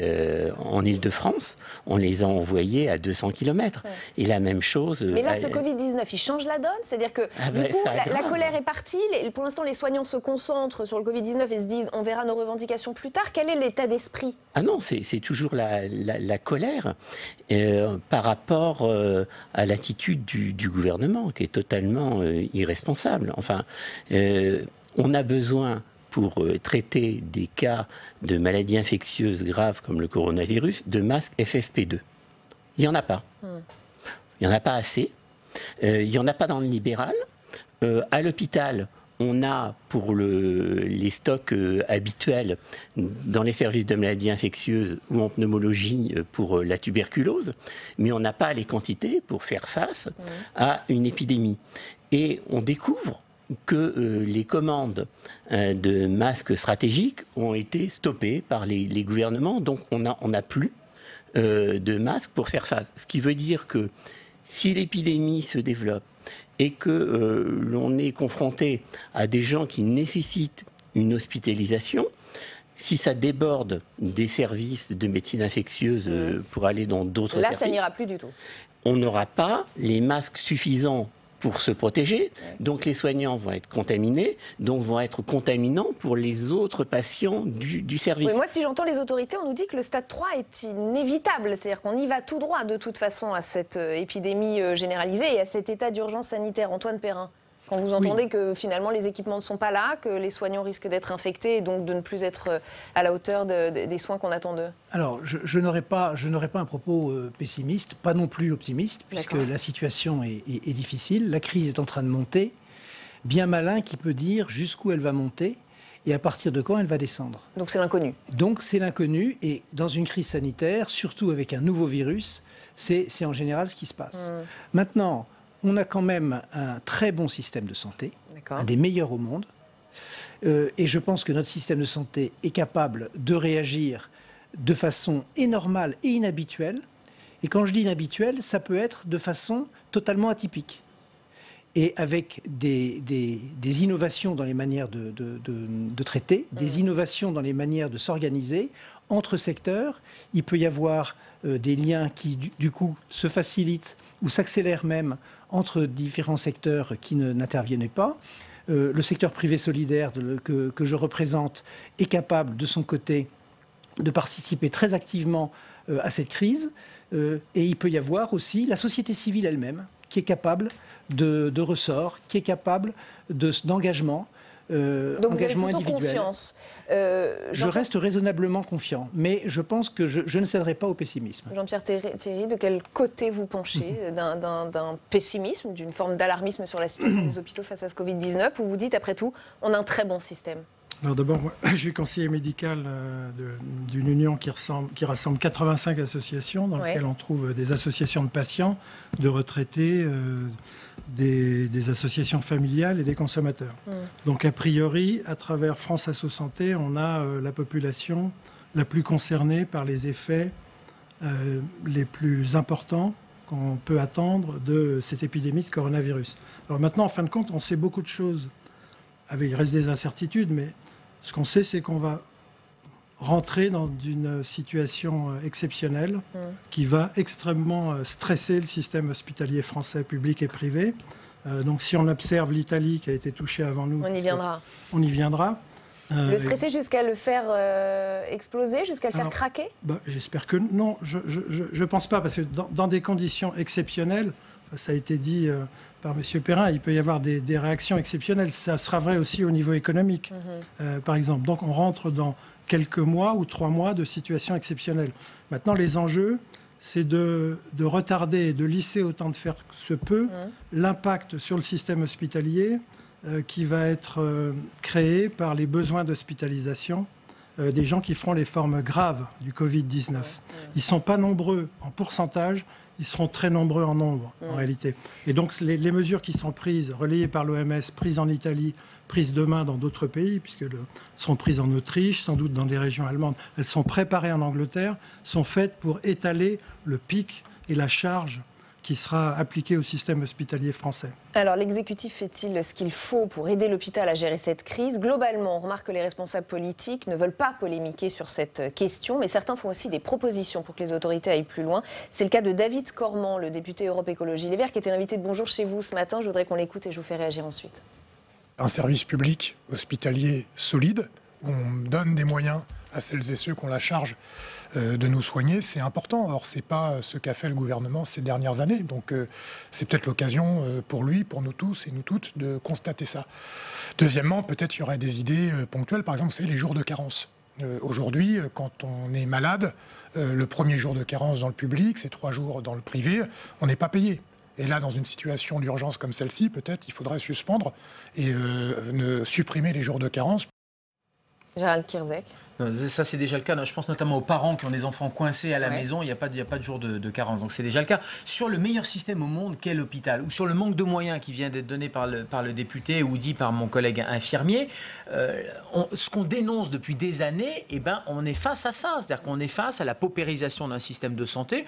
en Île-de-France. On les a envoyés à 200 km. Et la même chose... Mais là, ce Covid-19, il change la donne. C'est-à-dire que du coup, la colère est partie. Pour l'instant, les soignants se concentrent sur le Covid-19 et se disent on verra nos revendications plus tard. Quel est l'état d'esprit ? Ah non, c'est toujours la colère par rapport à l'attitude du gouvernement qui est totalement irresponsable. Enfin, on a besoin pour traiter des cas de maladies infectieuses graves comme le coronavirus de masques FFP2. Il n'y en a pas. Il n'y en a pas assez. Il n'y en a pas dans le libéral. À l'hôpital, on a pour les stocks habituels dans les services de maladies infectieuses ou en pneumologie pour la tuberculose, mais on n'a pas les quantités pour faire face à une épidémie. Et on découvre que les commandes de masques stratégiques ont été stoppées par les gouvernements, donc on n'a plus de masques pour faire face. Ce qui veut dire que si l'épidémie se développe et que l'on est confronté à des gens qui nécessitent une hospitalisation, si ça déborde des services de médecine infectieuse pour aller dans d'autres services... Là, ça n'ira plus du tout. On n'aura pas les masques suffisants pour se protéger, donc les soignants vont être contaminés, donc vont être contaminants pour les autres patients du service. Oui, moi, si j'entends les autorités, on nous dit que le stade 3 est inévitable, c'est-à-dire qu'on y va tout droit de toute façon à cette épidémie généralisée et à cet état d'urgence sanitaire. Antoine Perrin, quand vous entendez que finalement les équipements ne sont pas là, que les soignants risquent d'être infectés et donc de ne plus être à la hauteur des soins qu'on attend d'eux. Alors, je n'aurais pas un propos pessimiste, pas non plus optimiste, puisque la situation est difficile. La crise est en train de monter. Bien malin qui peut dire jusqu'où elle va monter et à partir de quand elle va descendre. Donc c'est l'inconnu. Donc c'est l'inconnu, et dans une crise sanitaire, surtout avec un nouveau virus, c'est en général ce qui se passe. Maintenant, on a quand même un très bon système de santé, un des meilleurs au monde. Et je pense que notre système de santé est capable de réagir de façon anormale et inhabituelle. Et quand je dis inhabituelle, ça peut être de façon totalement atypique. Et avec des innovations dans les manières de traiter, des innovations dans les manières de s'organiser, entre secteurs, il peut y avoir des liens qui, du coup, se facilitent ou s'accélèrent même entre différents secteurs qui n'interviennaient pas. Le secteur privé solidaire que je représente est capable, de son côté, de participer très activement à cette crise. Et il peut y avoir aussi la société civile elle-même, qui est capable de ressorts, qui est capable d'engagement. Donc engagement vous avez plutôt individuel. confiance. Je reste raisonnablement confiant, mais je pense que je ne céderai pas au pessimisme. Jean-Pierre Thierry, de quel côté vous penchez? D'un pessimisme, d'une forme d'alarmisme sur la situation des hôpitaux face à ce Covid-19, ou vous dites, après tout, on a un très bon système? Alors d'abord, moi, je suis conseiller médical d'une union qui rassemble 85 associations, dans lesquelles on trouve des associations de patients, de retraités, des associations familiales et des consommateurs. Donc a priori, à travers France Asso Santé, on a la population la plus concernée par les effets les plus importants qu'on peut attendre de cette épidémie de coronavirus. Alors maintenant, en fin de compte, on sait beaucoup de choses. Il reste des incertitudes, mais ce qu'on sait, c'est qu'on va rentrer dans une situation exceptionnelle qui va extrêmement stresser le système hospitalier français, public et privé. Donc si on observe l'Italie qui a été touchée avant nous... On y viendra. On y viendra. Le stresser jusqu'à le faire exploser, jusqu'à le faire craquer? J'espère que non. Je ne pense pas, parce que dans des conditions exceptionnelles, ça a été dit par M. Perrin, il peut y avoir des réactions exceptionnelles. Ça sera vrai aussi au niveau économique, par exemple. Donc on rentre dans quelques mois ou 3 mois de situation exceptionnelle. Maintenant, les enjeux, c'est de retarder et de lisser autant de faire que se peut l'impact sur le système hospitalier qui va être créé par les besoins d'hospitalisation des gens qui feront les formes graves du Covid-19. Ils ne sont pas nombreux en pourcentage, ils seront très nombreux en nombre, en réalité. Et donc, les mesures qui sont prises, relayées par l'OMS, prises en Italie, prises demain dans d'autres pays, puisqu'elles seront prises en Autriche, sans doute dans des régions allemandes, elles sont préparées en Angleterre, sont faites pour étaler le pic et la charge qui sera appliquée au système hospitalier français. Alors, l'exécutif fait-il ce qu'il faut pour aider l'hôpital à gérer cette crise? Globalement, on remarque que les responsables politiques ne veulent pas polémiquer sur cette question, mais certains font aussi des propositions pour que les autorités aillent plus loin. C'est le cas de David Cormand, le député Europe Écologie Les Verts, qui était invité de Bonjour chez vous ce matin. Je voudrais qu'on l'écoute et je vous fais réagir ensuite. Un service public hospitalier solide, où on donne des moyens à celles et ceux qui ont la charge de nous soigner, c'est important. Or, ce n'est pas ce qu'a fait le gouvernement ces dernières années. Donc, c'est peut-être l'occasion pour lui, pour nous tous et nous toutes, de constater ça. Deuxièmement, peut-être il y aurait des idées ponctuelles. Par exemple, vous savez, les jours de carence. Aujourd'hui, quand on est malade, le premier jour de carence dans le public, c'est 3 jours dans le privé, on n'est pas payé. Et là, dans une situation d'urgence comme celle-ci, peut-être il faudrait suspendre et supprimer les jours de carence. Gérald Kierzek. Ça, c'est déjà le cas. Je pense notamment aux parents qui ont des enfants coincés à la maison. Il n'y a pas de jour de carence. Donc, c'est déjà le cas. Sur le meilleur système au monde qu'est l'hôpital, ou sur le manque de moyens qui vient d'être donné par le député ou dit par mon collègue infirmier, ce qu'on dénonce depuis des années, on est face à ça. C'est-à-dire qu'on est face à la paupérisation d'un système de santé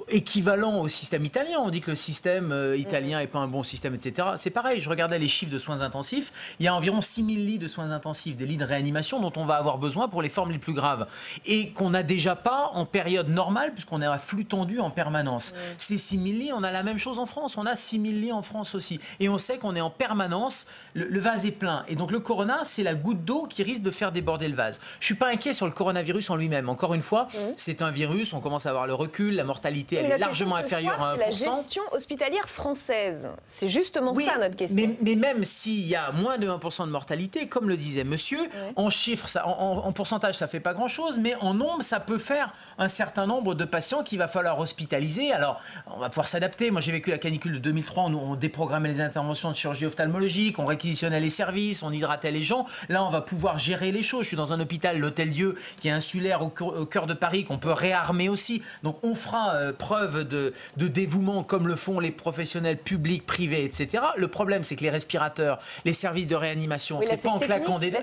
équivalent au système italien. On dit que le système italien n'est pas un bon système, etc. C'est pareil. Je regardais les chiffres de soins intensifs. Il y a environ 6000 lits de soins intensifs, des lits de réanimation dont on va avoir besoin pour les formes les plus graves et qu'on n'a déjà pas en période normale puisqu'on est à flux tendu en permanence. Ces 6000 lits, on a la même chose en France. On a 6000 lits en France aussi. Et on sait qu'on est en permanence, le vase est plein. Et donc le corona, c'est la goutte d'eau qui risque de faire déborder le vase. Je ne suis pas inquiet sur le coronavirus en lui-même. Encore une fois, c'est un virus, on commence à avoir le recul, la mortalité, elle est largement inférieure à 1%. C'est la gestion hospitalière française. C'est justement ça notre question. Mais même s'il y a moins de 1% de mortalité, comme le disait monsieur, on chiffre ça, en pourcentage pourcentage, ça fait pas grand-chose, mais en nombre, ça peut faire un certain nombre de patients qu'il va falloir hospitaliser. Alors, on va pouvoir s'adapter. Moi, j'ai vécu la canicule de 2003, on déprogrammait les interventions de chirurgie ophtalmologique, on réquisitionnait les services, on hydratait les gens. Là, on va pouvoir gérer les choses. Je suis dans un hôpital, l'Hôtel-Dieu, qui est insulaire au cœur de Paris, qu'on peut réarmer aussi. Donc, on fera preuve de dévouement comme le font les professionnels publics, privés, etc. Le problème, c'est que les respirateurs, les services de réanimation, c'est pas en claquant des doigts.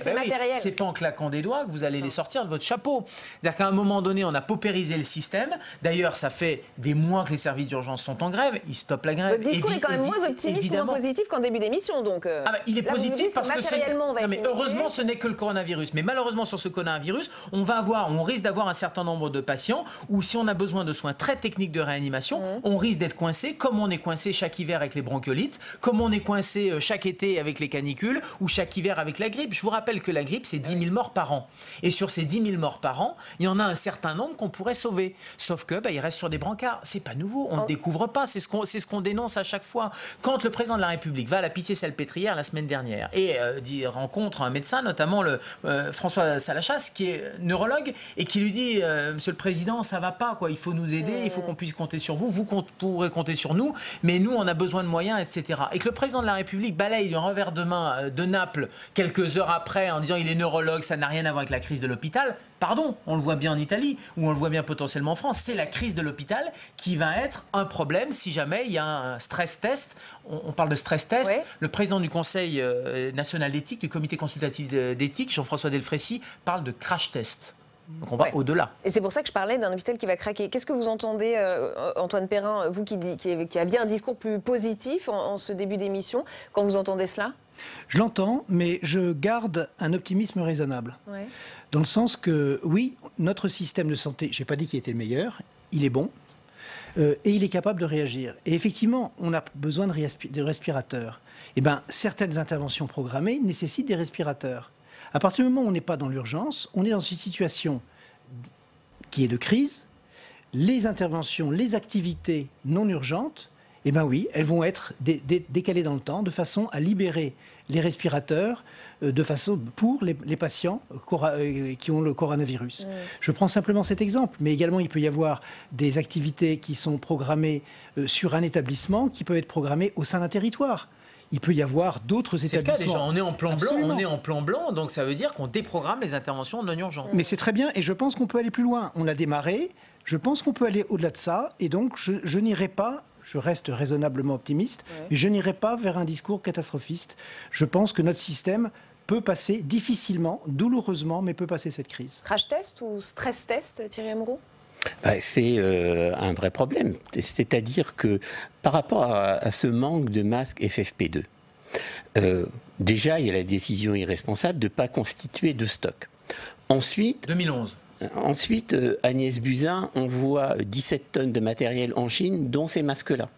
C'est pas en claquant des doigts que vous allez les sortir de votre chapeau. C'est-à-dire qu'à un moment donné, on a paupérisé le système. D'ailleurs, ça fait des mois que les services d'urgence sont en grève. Ils stoppent la grève. Le discours est quand même moins optimiste, moins positif qu'en début d'émission. Donc, il est là, positif parce que matériellement, on va être limité. heureusement, ce n'est que le coronavirus. Mais malheureusement, sur ce coronavirus, on risque d'avoir un certain nombre de patients où, si on a besoin de soins très techniques de réanimation, on risque d'être coincé, comme on est coincé chaque hiver avec les bronchiolites, comme on est coincé chaque été avec les canicules ou chaque hiver avec la grippe. Je vous rappelle que la grippe, c'est 10 000 morts par an. Et sur ces 10 000 morts par an, il y en a un certain nombre qu'on pourrait sauver. Sauf que il reste sur des brancards. C'est pas nouveau, on ne le découvre pas. C'est ce qu'on dénonce à chaque fois. Quand le président de la République va à la Pitié-Salpêtrière la semaine dernière et rencontre un médecin, notamment François Salachasse, qui est neurologue, et qui lui dit Monsieur le Président, ça va pas, quoi. Il faut nous aider, il faut qu'on puisse compter sur vous. Vous pourrez compter sur nous, mais nous, on a besoin de moyens, etc. Et que le président de la République balaye d'un revers de main de Naples quelques heures après en disant il est neurologue, ça n'a rien à voir avec la crise de l'hôpital. Pardon, on le voit bien en Italie, ou on le voit bien potentiellement en France. C'est la crise de l'hôpital qui va être un problème si jamais il y a un stress test. On parle de stress test. Ouais. Le président du Conseil national d'éthique, du comité consultatif d'éthique, Jean-François Delfrécy, parle de crash test. Donc on va au-delà. Et c'est pour ça que je parlais d'un hôpital qui va craquer. Qu'est-ce que vous entendez, Antoine Perrin, vous qui aviez un discours plus positif en ce début d'émission, quand vous entendez cela ? Je l'entends, mais je garde un optimisme raisonnable. Ouais. Dans le sens que, oui, notre système de santé, je n'ai pas dit qu'il était le meilleur, il est bon, et il est capable de réagir. Et effectivement, on a besoin de respirateurs. Eh bien, certaines interventions programmées nécessitent des respirateurs. À partir du moment où on n'est pas dans l'urgence, on est dans une situation qui est de crise. Les interventions, les activités non urgentes, eh bien oui, elles vont être décalées dans le temps de façon à libérer les respirateurs pour les patients qui ont le coronavirus. Je prends simplement cet exemple, mais également il peut y avoir des activités qui sont programmées sur un établissement qui peuvent être programmées au sein d'un territoire. Il peut y avoir d'autres établissements. C'est le cas déjà, on est en plan blanc, on est en plan blanc, donc ça veut dire qu'on déprogramme les interventions non urgentes. Mais c'est très bien, et je pense qu'on peut aller plus loin. On a démarré, je pense qu'on peut aller au-delà de ça, et donc je n'irai pas. Je reste raisonnablement optimiste, mais je n'irai pas vers un discours catastrophiste. Je pense que notre système peut passer difficilement, douloureusement, mais peut passer cette crise. Crash test ou stress test, Thierry Amouroux ? C'est un vrai problème. C'est-à-dire que par rapport à ce manque de masques FFP2, déjà, il y a la décision irresponsable de ne pas constituer de stock. Ensuite... 2011. Ensuite, Agnès Buzyn envoie 17 tonnes de matériel en Chine, dont ces masques-là.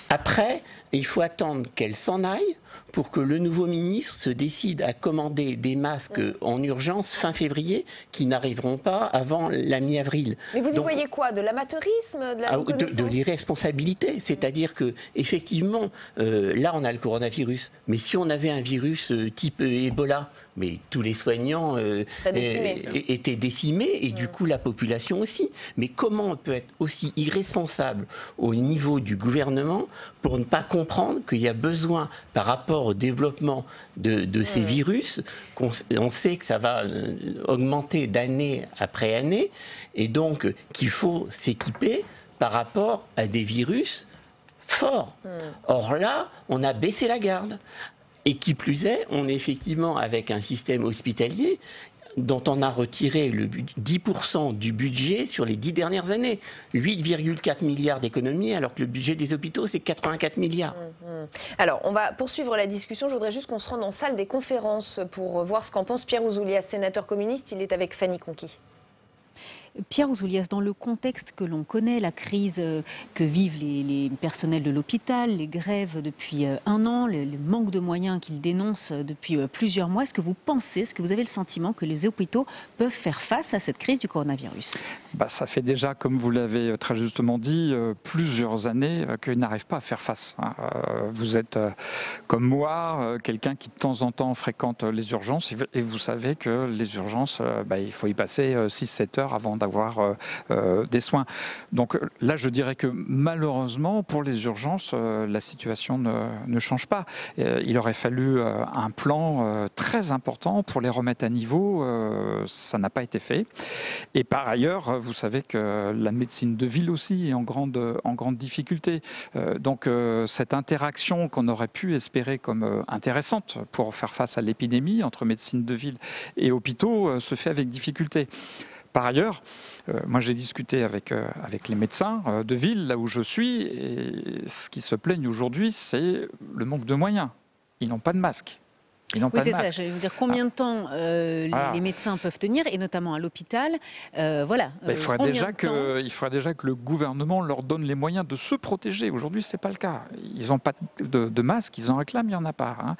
Après, il faut attendre qu'elle s'en aille pour que le nouveau ministre se décide à commander des masques en urgence fin février qui n'arriveront pas avant la mi-avril. Mais vous y voyez quoi ? De l'amateurisme ? De l'irresponsabilité. C'est-à-dire que effectivement, là on a le coronavirus, mais si on avait un virus type Ebola, mais tous les soignants étaient décimés et du coup la population aussi. Mais comment on peut être aussi irresponsable au niveau du gouvernement pour ne pas comprendre qu'il y a besoin, par rapport au développement de ces virus, on sait que ça va augmenter d'année après année, et donc qu'il faut s'équiper par rapport à des virus forts. Or là, on a baissé la garde. Et qui plus est, on est effectivement avec un système hospitalier dont on a retiré le 10% du budget sur les 10 dernières années. 8,4 milliards d'économies, alors que le budget des hôpitaux, c'est 84 milliards. Alors, on va poursuivre la discussion. Je voudrais juste qu'on se rende en salle des conférences pour voir ce qu'en pense Pierre Ouzoulias, sénateur communiste. Il est avec Fanny Conquis. Pierre Ouzoulias, dans le contexte que l'on connaît, la crise que vivent les personnels de l'hôpital, les grèves depuis un an, le manque de moyens qu'ils dénoncent depuis plusieurs mois, est-ce que vous avez le sentiment que les hôpitaux peuvent faire face à cette crise du coronavirus? Ça fait déjà, comme vous l'avez très justement dit, plusieurs années qu'ils n'arrivent pas à faire face. Vous êtes, comme moi, quelqu'un qui de temps en temps fréquente les urgences et vous savez que les urgences, il faut y passer 6-7 heures avant d'avoir des soins. Donc là, je dirais que malheureusement, pour les urgences, la situation ne change pas. Il aurait fallu un plan très important pour les remettre à niveau. Ça n'a pas été fait. Et par ailleurs, vous savez que la médecine de ville aussi est en grande difficulté. Donc cette interaction qu'on aurait pu espérer comme intéressante pour faire face à l'épidémie entre médecine de ville et hôpitaux se fait avec difficulté. Par ailleurs, moi j'ai discuté avec les médecins de ville, là où je suis, et ce qui se plaignent aujourd'hui, c'est le manque de moyens. Ils n'ont pas de masque. Oui, c'est ça. J'allais vous dire combien de temps les médecins peuvent tenir, et notamment à l'hôpital. Il faudrait déjà que le gouvernement leur donne les moyens de se protéger. Aujourd'hui, c'est pas le cas. Ils n'ont pas de masque, ils en réclament, il n'y en a pas.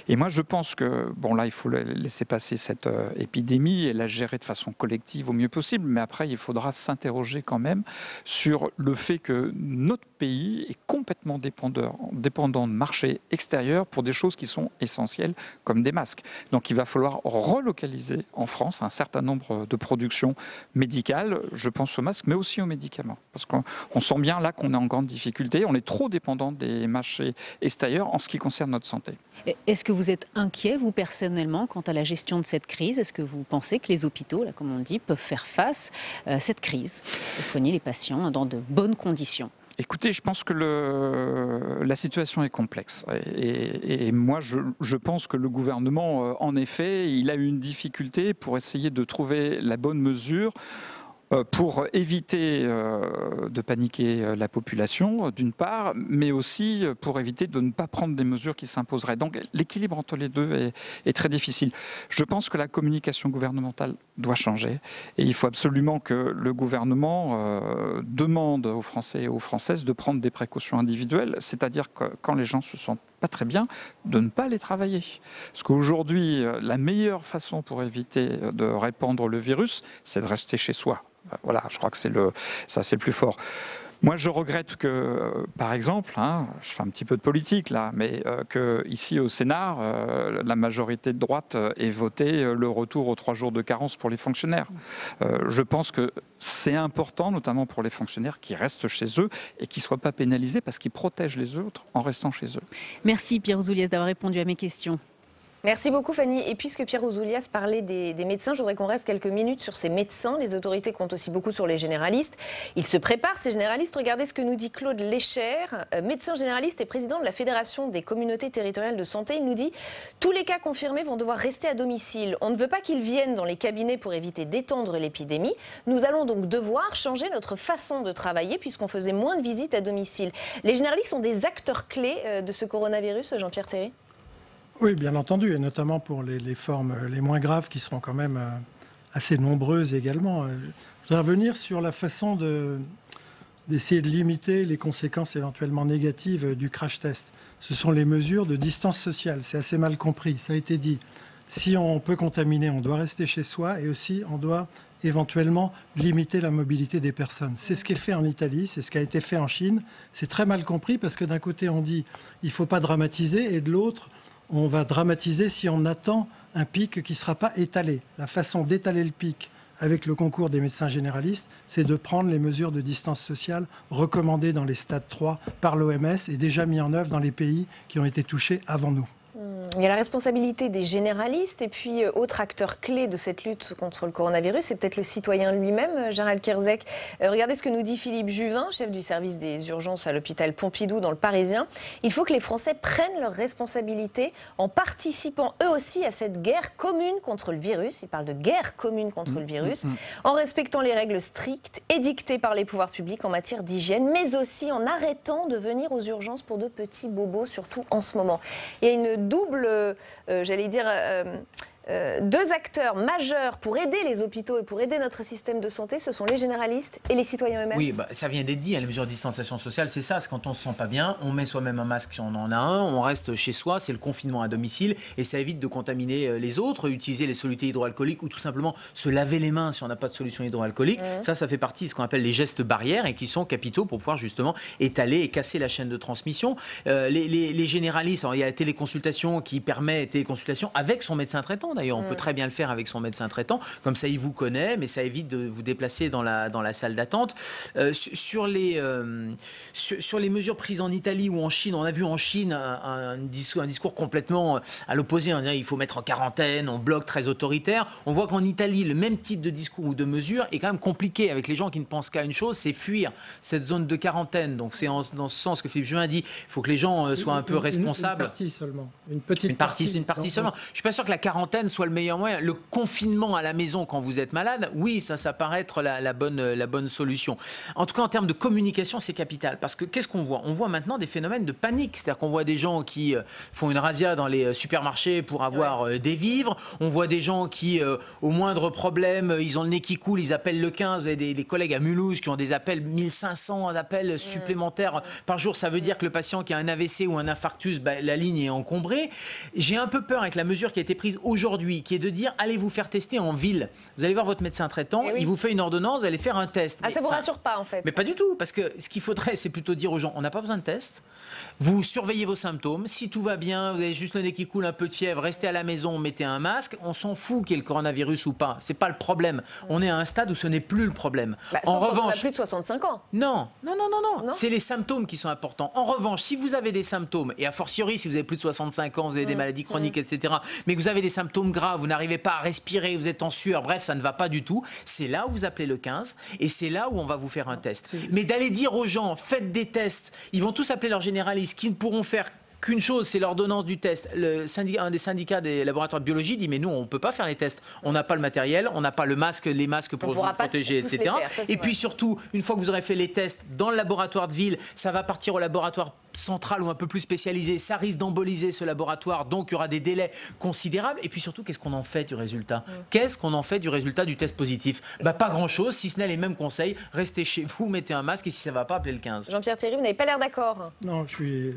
Et moi, je pense que il faut laisser passer cette épidémie et la gérer de façon collective au mieux possible. Mais après, il faudra s'interroger quand même sur le fait que notre pays est complètement dépendant de marchés extérieurs pour des choses qui sont essentielles, comme des masques. Donc il va falloir relocaliser en France un certain nombre de productions médicales, je pense aux masques, mais aussi aux médicaments. Parce qu'on sent bien là qu'on est en grande difficulté, on est trop dépendant des marchés extérieurs en ce qui concerne notre santé. Est-ce que vous êtes inquiet, vous personnellement, quant à la gestion de cette crise? Est-ce que vous pensez que les hôpitaux, là, comme on dit, peuvent faire face à cette crise et soigner les patients dans de bonnes conditions? Écoutez, je pense que la situation est complexe. Et moi, je pense que le gouvernement, en effet, il a eu une difficulté pour essayer de trouver la bonne mesure pour éviter de paniquer la population, d'une part, mais aussi pour éviter de ne pas prendre des mesures qui s'imposeraient. Donc l'équilibre entre les deux est très difficile. Je pense que la communication gouvernementale doit changer et il faut absolument que le gouvernement demande aux Français et aux Françaises de prendre des précautions individuelles, c'est-à-dire que quand les gens se sentent pas très bien, de ne pas aller travailler. Parce qu'aujourd'hui, la meilleure façon pour éviter de répandre le virus, c'est de rester chez soi. Voilà, je crois que c'est le plus fort. Moi, je regrette que, par exemple, je fais un petit peu de politique là, mais que ici au Sénat, la majorité de droite ait voté le retour aux 3 jours de carence pour les fonctionnaires. Je pense que c'est important, notamment pour les fonctionnaires qui restent chez eux et qui ne soient pas pénalisés parce qu'ils protègent les autres en restant chez eux. Merci Pierre Ouzoulias d'avoir répondu à mes questions. Merci beaucoup Fanny. Et puisque Pierre Ouzoulias parlait des médecins, je voudrais qu'on reste quelques minutes sur ces médecins. Les autorités comptent aussi beaucoup sur les généralistes. Ils se préparent, ces généralistes. Regardez ce que nous dit Claude Lécher, médecin généraliste et président de la Fédération des communautés territoriales de santé. Il nous dit « Tous les cas confirmés vont devoir rester à domicile. On ne veut pas qu'ils viennent dans les cabinets pour éviter d'étendre l'épidémie. Nous allons donc devoir changer notre façon de travailler puisqu'on faisait moins de visites à domicile. » Les généralistes sont des acteurs clés de ce coronavirus, Jean-Pierre Théry? Oui, bien entendu, et notamment pour les formes les moins graves qui seront quand même assez nombreuses également. Je voudrais revenir sur la façon d'essayer de limiter les conséquences éventuellement négatives du crash test. Ce sont les mesures de distance sociale. C'est assez mal compris, ça a été dit. Si on peut contaminer, on doit rester chez soi et aussi on doit éventuellement limiter la mobilité des personnes. C'est ce qui est fait en Italie, c'est ce qui a été fait en Chine. C'est très mal compris parce que d'un côté on dit il ne faut pas dramatiser et de l'autre on va dramatiser si on attend un pic qui ne sera pas étalé. La façon d'étaler le pic avec le concours des médecins généralistes, c'est de prendre les mesures de distance sociale recommandées dans les stades 3 par l'OMS et déjà mis en œuvre dans les pays qui ont été touchés avant nous. Il y a la responsabilité des généralistes et puis autre acteur clé de cette lutte contre le coronavirus, c'est peut-être le citoyen lui-même, Gérald Kierzek. Regardez ce que nous dit Philippe Juvin, chef du service des urgences à l'hôpital Pompidou dans le Parisien. Il faut que les Français prennent leurs responsabilités en participant eux aussi à cette guerre commune contre le virus. Il parle de guerre commune contre le virus, en respectant les règles strictes édictées par les pouvoirs publics en matière d'hygiène, mais aussi en arrêtant de venir aux urgences pour de petits bobos, surtout en ce moment. Il y a une double, Deux acteurs majeurs pour aider les hôpitaux et pour aider notre système de santé, ce sont les généralistes et les citoyens eux-mêmes. Oui, ça vient d'être dit, les mesures de distanciation sociale, c'est ça. C'est quand on se sent pas bien, on met soi-même un masque si on en a un, on reste chez soi, c'est le confinement à domicile et ça évite de contaminer les autres, utiliser les solutés hydroalcooliques ou tout simplement se laver les mains si on n'a pas de solution hydroalcoolique. Ça fait partie de ce qu'on appelle les gestes barrières et qui sont capitaux pour pouvoir justement étaler et casser la chaîne de transmission. Les généralistes, alors il y a la téléconsultation qui permet téléconsultation avec son médecin traitant d'ailleurs, on peut très bien le faire avec son médecin traitant, comme ça il vous connaît, mais ça évite de vous déplacer dans la salle d'attente. Sur les mesures prises en Italie ou en Chine, on a vu en Chine un discours complètement à l'opposé, il faut mettre en quarantaine, on bloque, très autoritaire. On voit qu'en Italie, le même type de discours ou de mesures est quand même compliqué avec les gens qui ne pensent qu'à une chose, c'est fuir cette zone de quarantaine. Donc c'est dans ce sens que Philippe Juvin dit, il faut que les gens soient un peu responsables. Une partie seulement. Une petite partie seulement. Je ne suis pas sûr que la quarantaine soit le meilleur moyen. Le confinement à la maison quand vous êtes malade, oui, ça paraît être la bonne solution. En tout cas, en termes de communication, c'est capital. Parce que qu'est-ce qu'on voit? On voit maintenant des phénomènes de panique. C'est-à-dire qu'on voit des gens qui font une razzia dans les supermarchés pour avoir des vivres. On voit des gens qui, au moindre problème, ils ont le nez qui coule, ils appellent le 15. Vous avez des collègues à Mulhouse qui ont des appels, 1500 appels supplémentaires par jour. Ça veut dire que le patient qui a un AVC ou un infarctus, la ligne est encombrée. J'ai un peu peur avec la mesure qui a été prise aujourd'hui, qui est de dire allez vous faire tester en ville. Vous allez voir votre médecin traitant, il vous fait une ordonnance, vous allez faire un test. Ah, ça vous rassure pas en fait? Mais pas du tout, parce que ce qu'il faudrait, c'est plutôt dire aux gens, on n'a pas besoin de test. Vous surveillez vos symptômes. Si tout va bien, vous avez juste le nez qui coule, un peu de fièvre, restez à la maison, mettez un masque. On s'en fout qu'il y ait le coronavirus ou pas. C'est pas le problème. On est à un stade où ce n'est plus le problème. En revanche, on a plus de 65 ans. Non. C'est les symptômes qui sont importants. En revanche, si vous avez des symptômes, et a fortiori si vous avez plus de 65 ans, vous avez des maladies chroniques, etc., mais que vous avez des symptômes graves, vous n'arrivez pas à respirer, vous êtes en sueur, bref, ça ne va pas du tout, c'est là où vous appelez le 15 et c'est là où on va vous faire un test. Mais d'aller dire aux gens, faites des tests, ils vont tous appeler leurs généralistes qui ne pourront faire qu'une chose, c'est l'ordonnance du test. Un des syndicats des laboratoires de biologie dit mais nous on ne peut pas faire les tests, on n'a pas le matériel, on n'a pas les masques pour vous protéger, etc. Et puis surtout, une fois que vous aurez fait les tests dans le laboratoire de ville, ça va partir au laboratoire central ou un peu plus spécialisé, ça risque d'emboliser ce laboratoire, donc il y aura des délais considérables. Et puis surtout, qu'est-ce qu'on en fait du résultat? Qu'est-ce qu'on en fait du résultat du test positif? Pas grand-chose, si ce n'est les mêmes conseils. Restez chez vous, mettez un masque et si ça ne va pas, appelez le 15. Jean-Pierre Thierry, vous n'avez pas l'air d'accord. Non, je suis...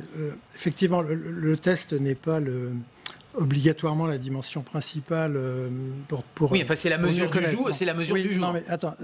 effectivement, le test n'est pas obligatoirement la dimension principale pour oui, enfin c'est la mesure du jour. C'est la mesure du jour. Non, mais attends,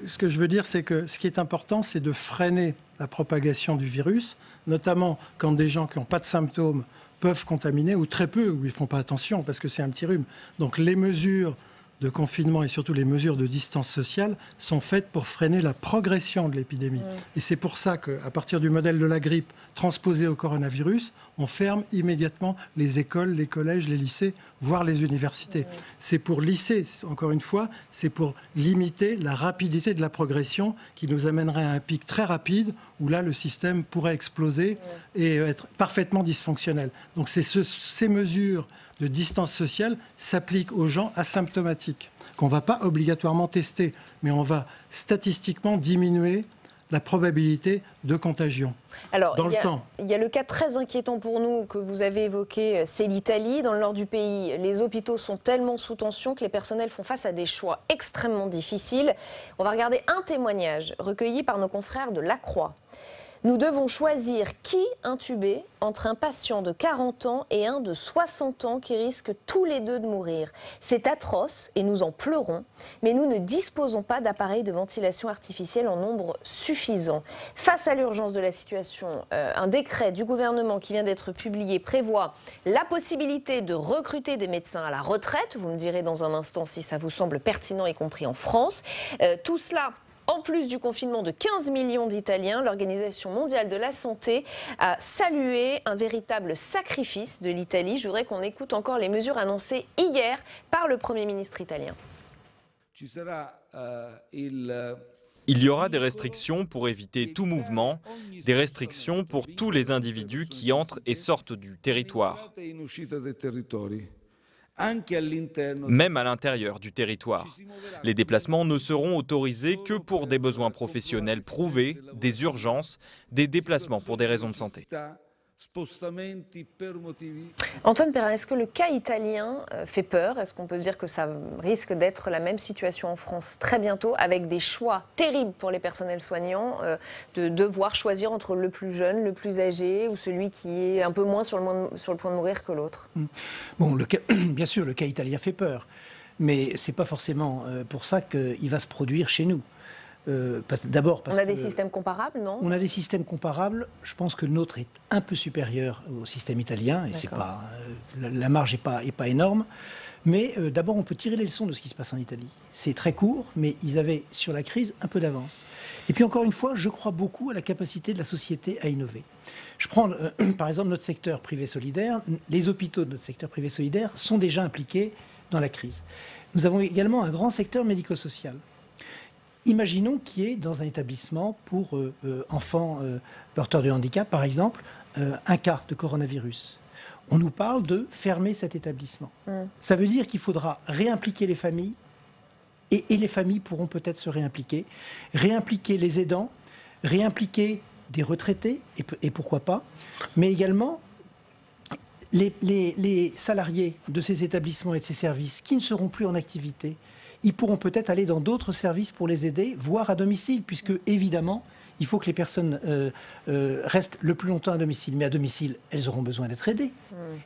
ce que je veux dire, c'est que ce qui est important, c'est de freiner la propagation du virus, notamment quand des gens qui n'ont pas de symptômes peuvent contaminer, ou très peu, où ils ne font pas attention, parce que c'est un petit rhume. Donc les mesures de confinement et surtout les mesures de distance sociale sont faites pour freiner la progression de l'épidémie. Et c'est pour ça qu'à partir du modèle de la grippe transposé au coronavirus, on ferme immédiatement les écoles, les collèges, les lycées, voire les universités. C'est pour lisser, encore une fois, c'est pour limiter la rapidité de la progression qui nous amènerait à un pic très rapide où là, le système pourrait exploser et être parfaitement dysfonctionnel. Donc ces mesures de distance sociale s'appliquent aux gens asymptomatiques, qu'on ne va pas obligatoirement tester, mais on va statistiquement diminuer la probabilité de contagion. Alors, dans le temps. Il y a le cas très inquiétant pour nous que vous avez évoqué, c'est l'Italie. Dans le nord du pays, les hôpitaux sont tellement sous tension que les personnels font face à des choix extrêmement difficiles. On va regarder un témoignage recueilli par nos confrères de La Croix. Nous devons choisir qui intuber entre un patient de 40 ans et un de 60 ans qui risquent tous les deux de mourir. C'est atroce et nous en pleurons, mais nous ne disposons pas d'appareils de ventilation artificielle en nombre suffisant. Face à l'urgence de la situation, un décret du gouvernement qui vient d'être publié prévoit la possibilité de recruter des médecins à la retraite. Vous me direz dans un instant si ça vous semble pertinent, y compris en France. Tout cela... En plus du confinement de 15 millions d'Italiens, l'Organisation mondiale de la santé a salué un véritable sacrifice de l'Italie. Je voudrais qu'on écoute encore les mesures annoncées hier par le Premier ministre italien. Il y aura des restrictions pour éviter tout mouvement, des restrictions pour tous les individus qui entrent et sortent du territoire. Même à l'intérieur du territoire. Les déplacements ne seront autorisés que pour des besoins professionnels prouvés, des urgences, des déplacements pour des raisons de santé. Antoine Perrin, est-ce que le cas italien fait peur? Est-ce qu'on peut se dire que ça risque d'être la même situation en France très bientôt, avec des choix terribles pour les personnels soignants, de devoir choisir entre le plus jeune, le plus âgé, ou celui qui est un peu moins sur le point de mourir que l'autre? Bon, bien sûr, le cas italien fait peur, mais ce n'est pas forcément pour ça qu'il va se produire chez nous. D'abord parce on a des systèmes comparables, non? On a des systèmes comparables. Je pense que le nôtre est un peu supérieur au système italien, et c'est pas, la marge n'est pas énorme. Mais d'abord, on peut tirer les leçons de ce qui se passe en Italie. C'est très court, mais ils avaient sur la crise un peu d'avance. Et puis encore une fois, je crois beaucoup à la capacité de la société à innover. Je prends par exemple notre secteur privé solidaire. Les hôpitaux de notre secteur privé solidaire sont déjà impliqués dans la crise. Nous avons également un grand secteur médico-social. Imaginons qu'il y ait dans un établissement pour enfants porteurs de handicap, par exemple, un cas de coronavirus. On nous parle de fermer cet établissement. Ça veut dire qu'il faudra réimpliquer les familles, et les familles pourront peut-être se réimpliquer les aidants, réimpliquer des retraités, et pourquoi pas, mais également les salariés de ces établissements et de ces services qui ne seront plus en activité. Ils pourront peut-être aller dans d'autres services pour les aider, voire à domicile, puisque évidemment, il faut que les personnes restent le plus longtemps à domicile. Mais à domicile, elles auront besoin d'être aidées.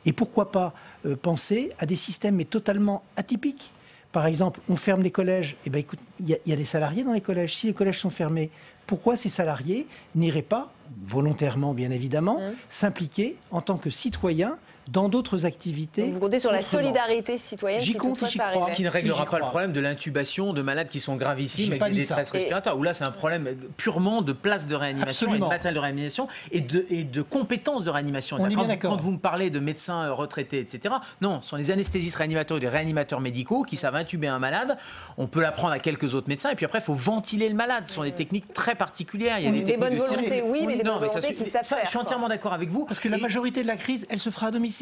Et pourquoi pas penser à des systèmes mais totalement atypiques. Par exemple, on ferme les collèges. Eh bien, écoute, il y a des salariés dans les collèges. Si les collèges sont fermés, pourquoi ces salariés n'iraient pas, volontairement bien évidemment, s'impliquer en tant que citoyens dans d'autres activités? Donc vous comptez sur la solidarité citoyenne si toutefois ça arrive. Ce qui ne réglera pas le problème de l'intubation de malades qui sont gravissimes avec des détresses respiratoires, où là c'est un problème purement de place de réanimation et de matériel de réanimation et de compétences de réanimation. Quand vous me parlez de médecins retraités, etc., non, ce sont les anesthésistes réanimateurs et les réanimateurs médicaux qui savent intuber un malade. On peut l'apprendre à quelques autres médecins et puis après il faut ventiler le malade. Ce sont des techniques très particulière. Il y a des bonnes volontés, oui, mais des bonnes volontés qui savent faire. Je suis entièrement d'accord avec vous. Parce que la majorité de la crise, elle se fera à domicile.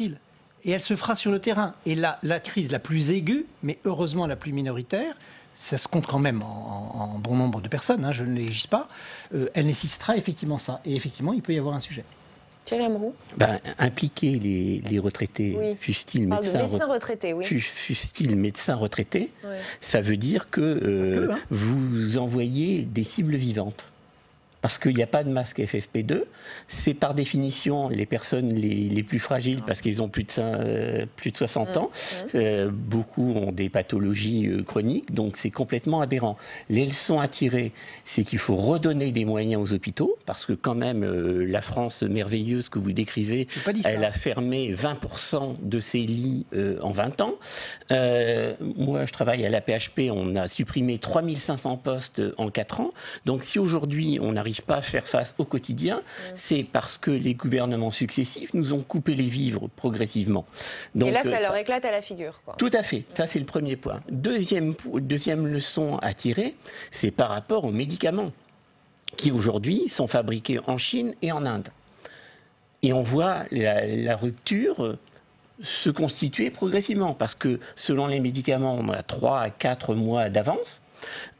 Et elle se fera sur le terrain. Et la crise la plus aiguë, mais heureusement la plus minoritaire, ça se compte quand même en bon nombre de personnes, je ne néglige pas, elle nécessitera effectivement ça. Et effectivement, il peut y avoir un sujet. Thierry Amrou. Impliquer les retraités, fussent-ils médecins retraités, fussent-ils médecins retraités, ça veut dire que vous envoyez des cibles vivantes. Parce qu'il n'y a pas de masque FFP2, c'est par définition les personnes les plus fragiles parce qu'ils ont plus de 60 ans. Beaucoup ont des pathologies chroniques, donc c'est complètement aberrant. Les leçons à tirer, c'est qu'il faut redonner des moyens aux hôpitaux, parce que quand même, la France merveilleuse que vous décrivez, elle a fermé 20% de ses lits en 20 ans. Moi, je travaille à la PHP, on a supprimé 3500 postes en 4 ans. Donc si aujourd'hui, on n'arrive pas à faire face au quotidien, c'est parce que les gouvernements successifs nous ont coupé les vivres progressivement. Donc, et là, ça leur éclate à la figure, quoi. Tout à fait. Ça, c'est le premier point. Deuxième leçon à tirer, c'est par rapport aux médicaments qui, aujourd'hui, sont fabriqués en Chine et en Inde. Et on voit la rupture se constituer progressivement, parce que, selon les médicaments, on a 3 à 4 mois d'avance.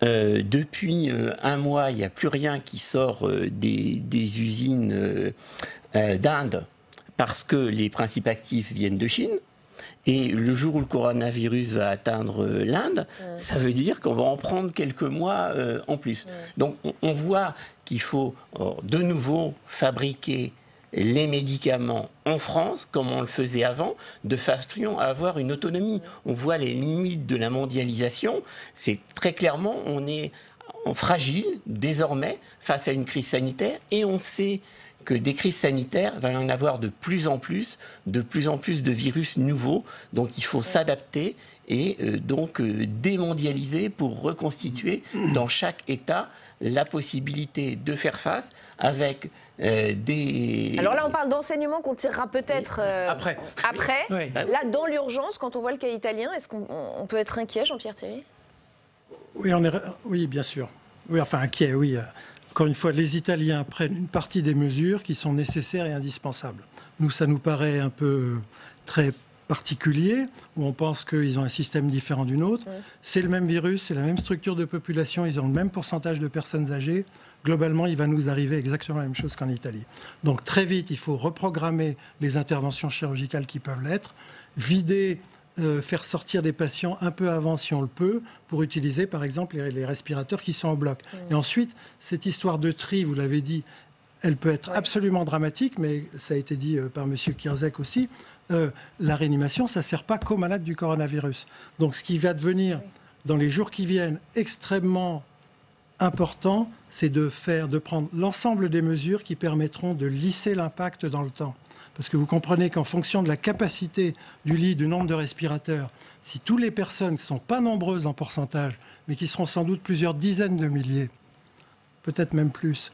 Depuis un mois, il n'y a plus rien qui sort des usines d'Inde parce que les principes actifs viennent de Chine. Et le jour où le coronavirus va atteindre l'Inde, ça veut dire qu'on va en prendre quelques mois en plus. Donc on voit qu'il faut de nouveau fabriquer les médicaments en France, comme on le faisait avant, de façon à avoir une autonomie. On voit les limites de la mondialisation. C'est très clairement, on est fragile désormais face à une crise sanitaire, et on sait que des crises sanitaires, il va y en avoir de plus en plus de virus nouveaux. Donc il faut s'adapter et donc démondialiser pour reconstituer dans chaque État la possibilité de faire face avec des... Alors là, on parle d'enseignement qu'on tirera peut-être après. Oui. Là, dans l'urgence, quand on voit le cas italien, est-ce qu'on peut être inquiet, Jean-Pierre Thierry? Oui, bien sûr. Oui, enfin inquiet, oui. Encore une fois, les Italiens prennent une partie des mesures qui sont nécessaires et indispensables. Nous, ça nous paraît un peu très particulier, où on pense qu'ils ont un système différent d'une autre. C'est le même virus, c'est la même structure de population, ils ont le même pourcentage de personnes âgées. Globalement, il va nous arriver exactement la même chose qu'en Italie. Donc très vite, il faut reprogrammer les interventions chirurgicales qui peuvent l'être, vider, faire sortir des patients un peu avant si on le peut, pour utiliser par exemple les respirateurs qui sont en bloc. Et ensuite, cette histoire de tri, vous l'avez dit, elle peut être absolument dramatique, mais ça a été dit par M. Kierzek aussi, la réanimation, ça ne sert pas qu'aux malades du coronavirus. Donc ce qui va devenir, dans les jours qui viennent, extrêmement important, c'est de prendre l'ensemble des mesures qui permettront de lisser l'impact dans le temps. Parce que vous comprenez qu'en fonction de la capacité du lit, du nombre de respirateurs, si toutes les personnes qui ne sont pas nombreuses en pourcentage, mais qui seront sans doute plusieurs dizaines de milliers, peut-être même plus,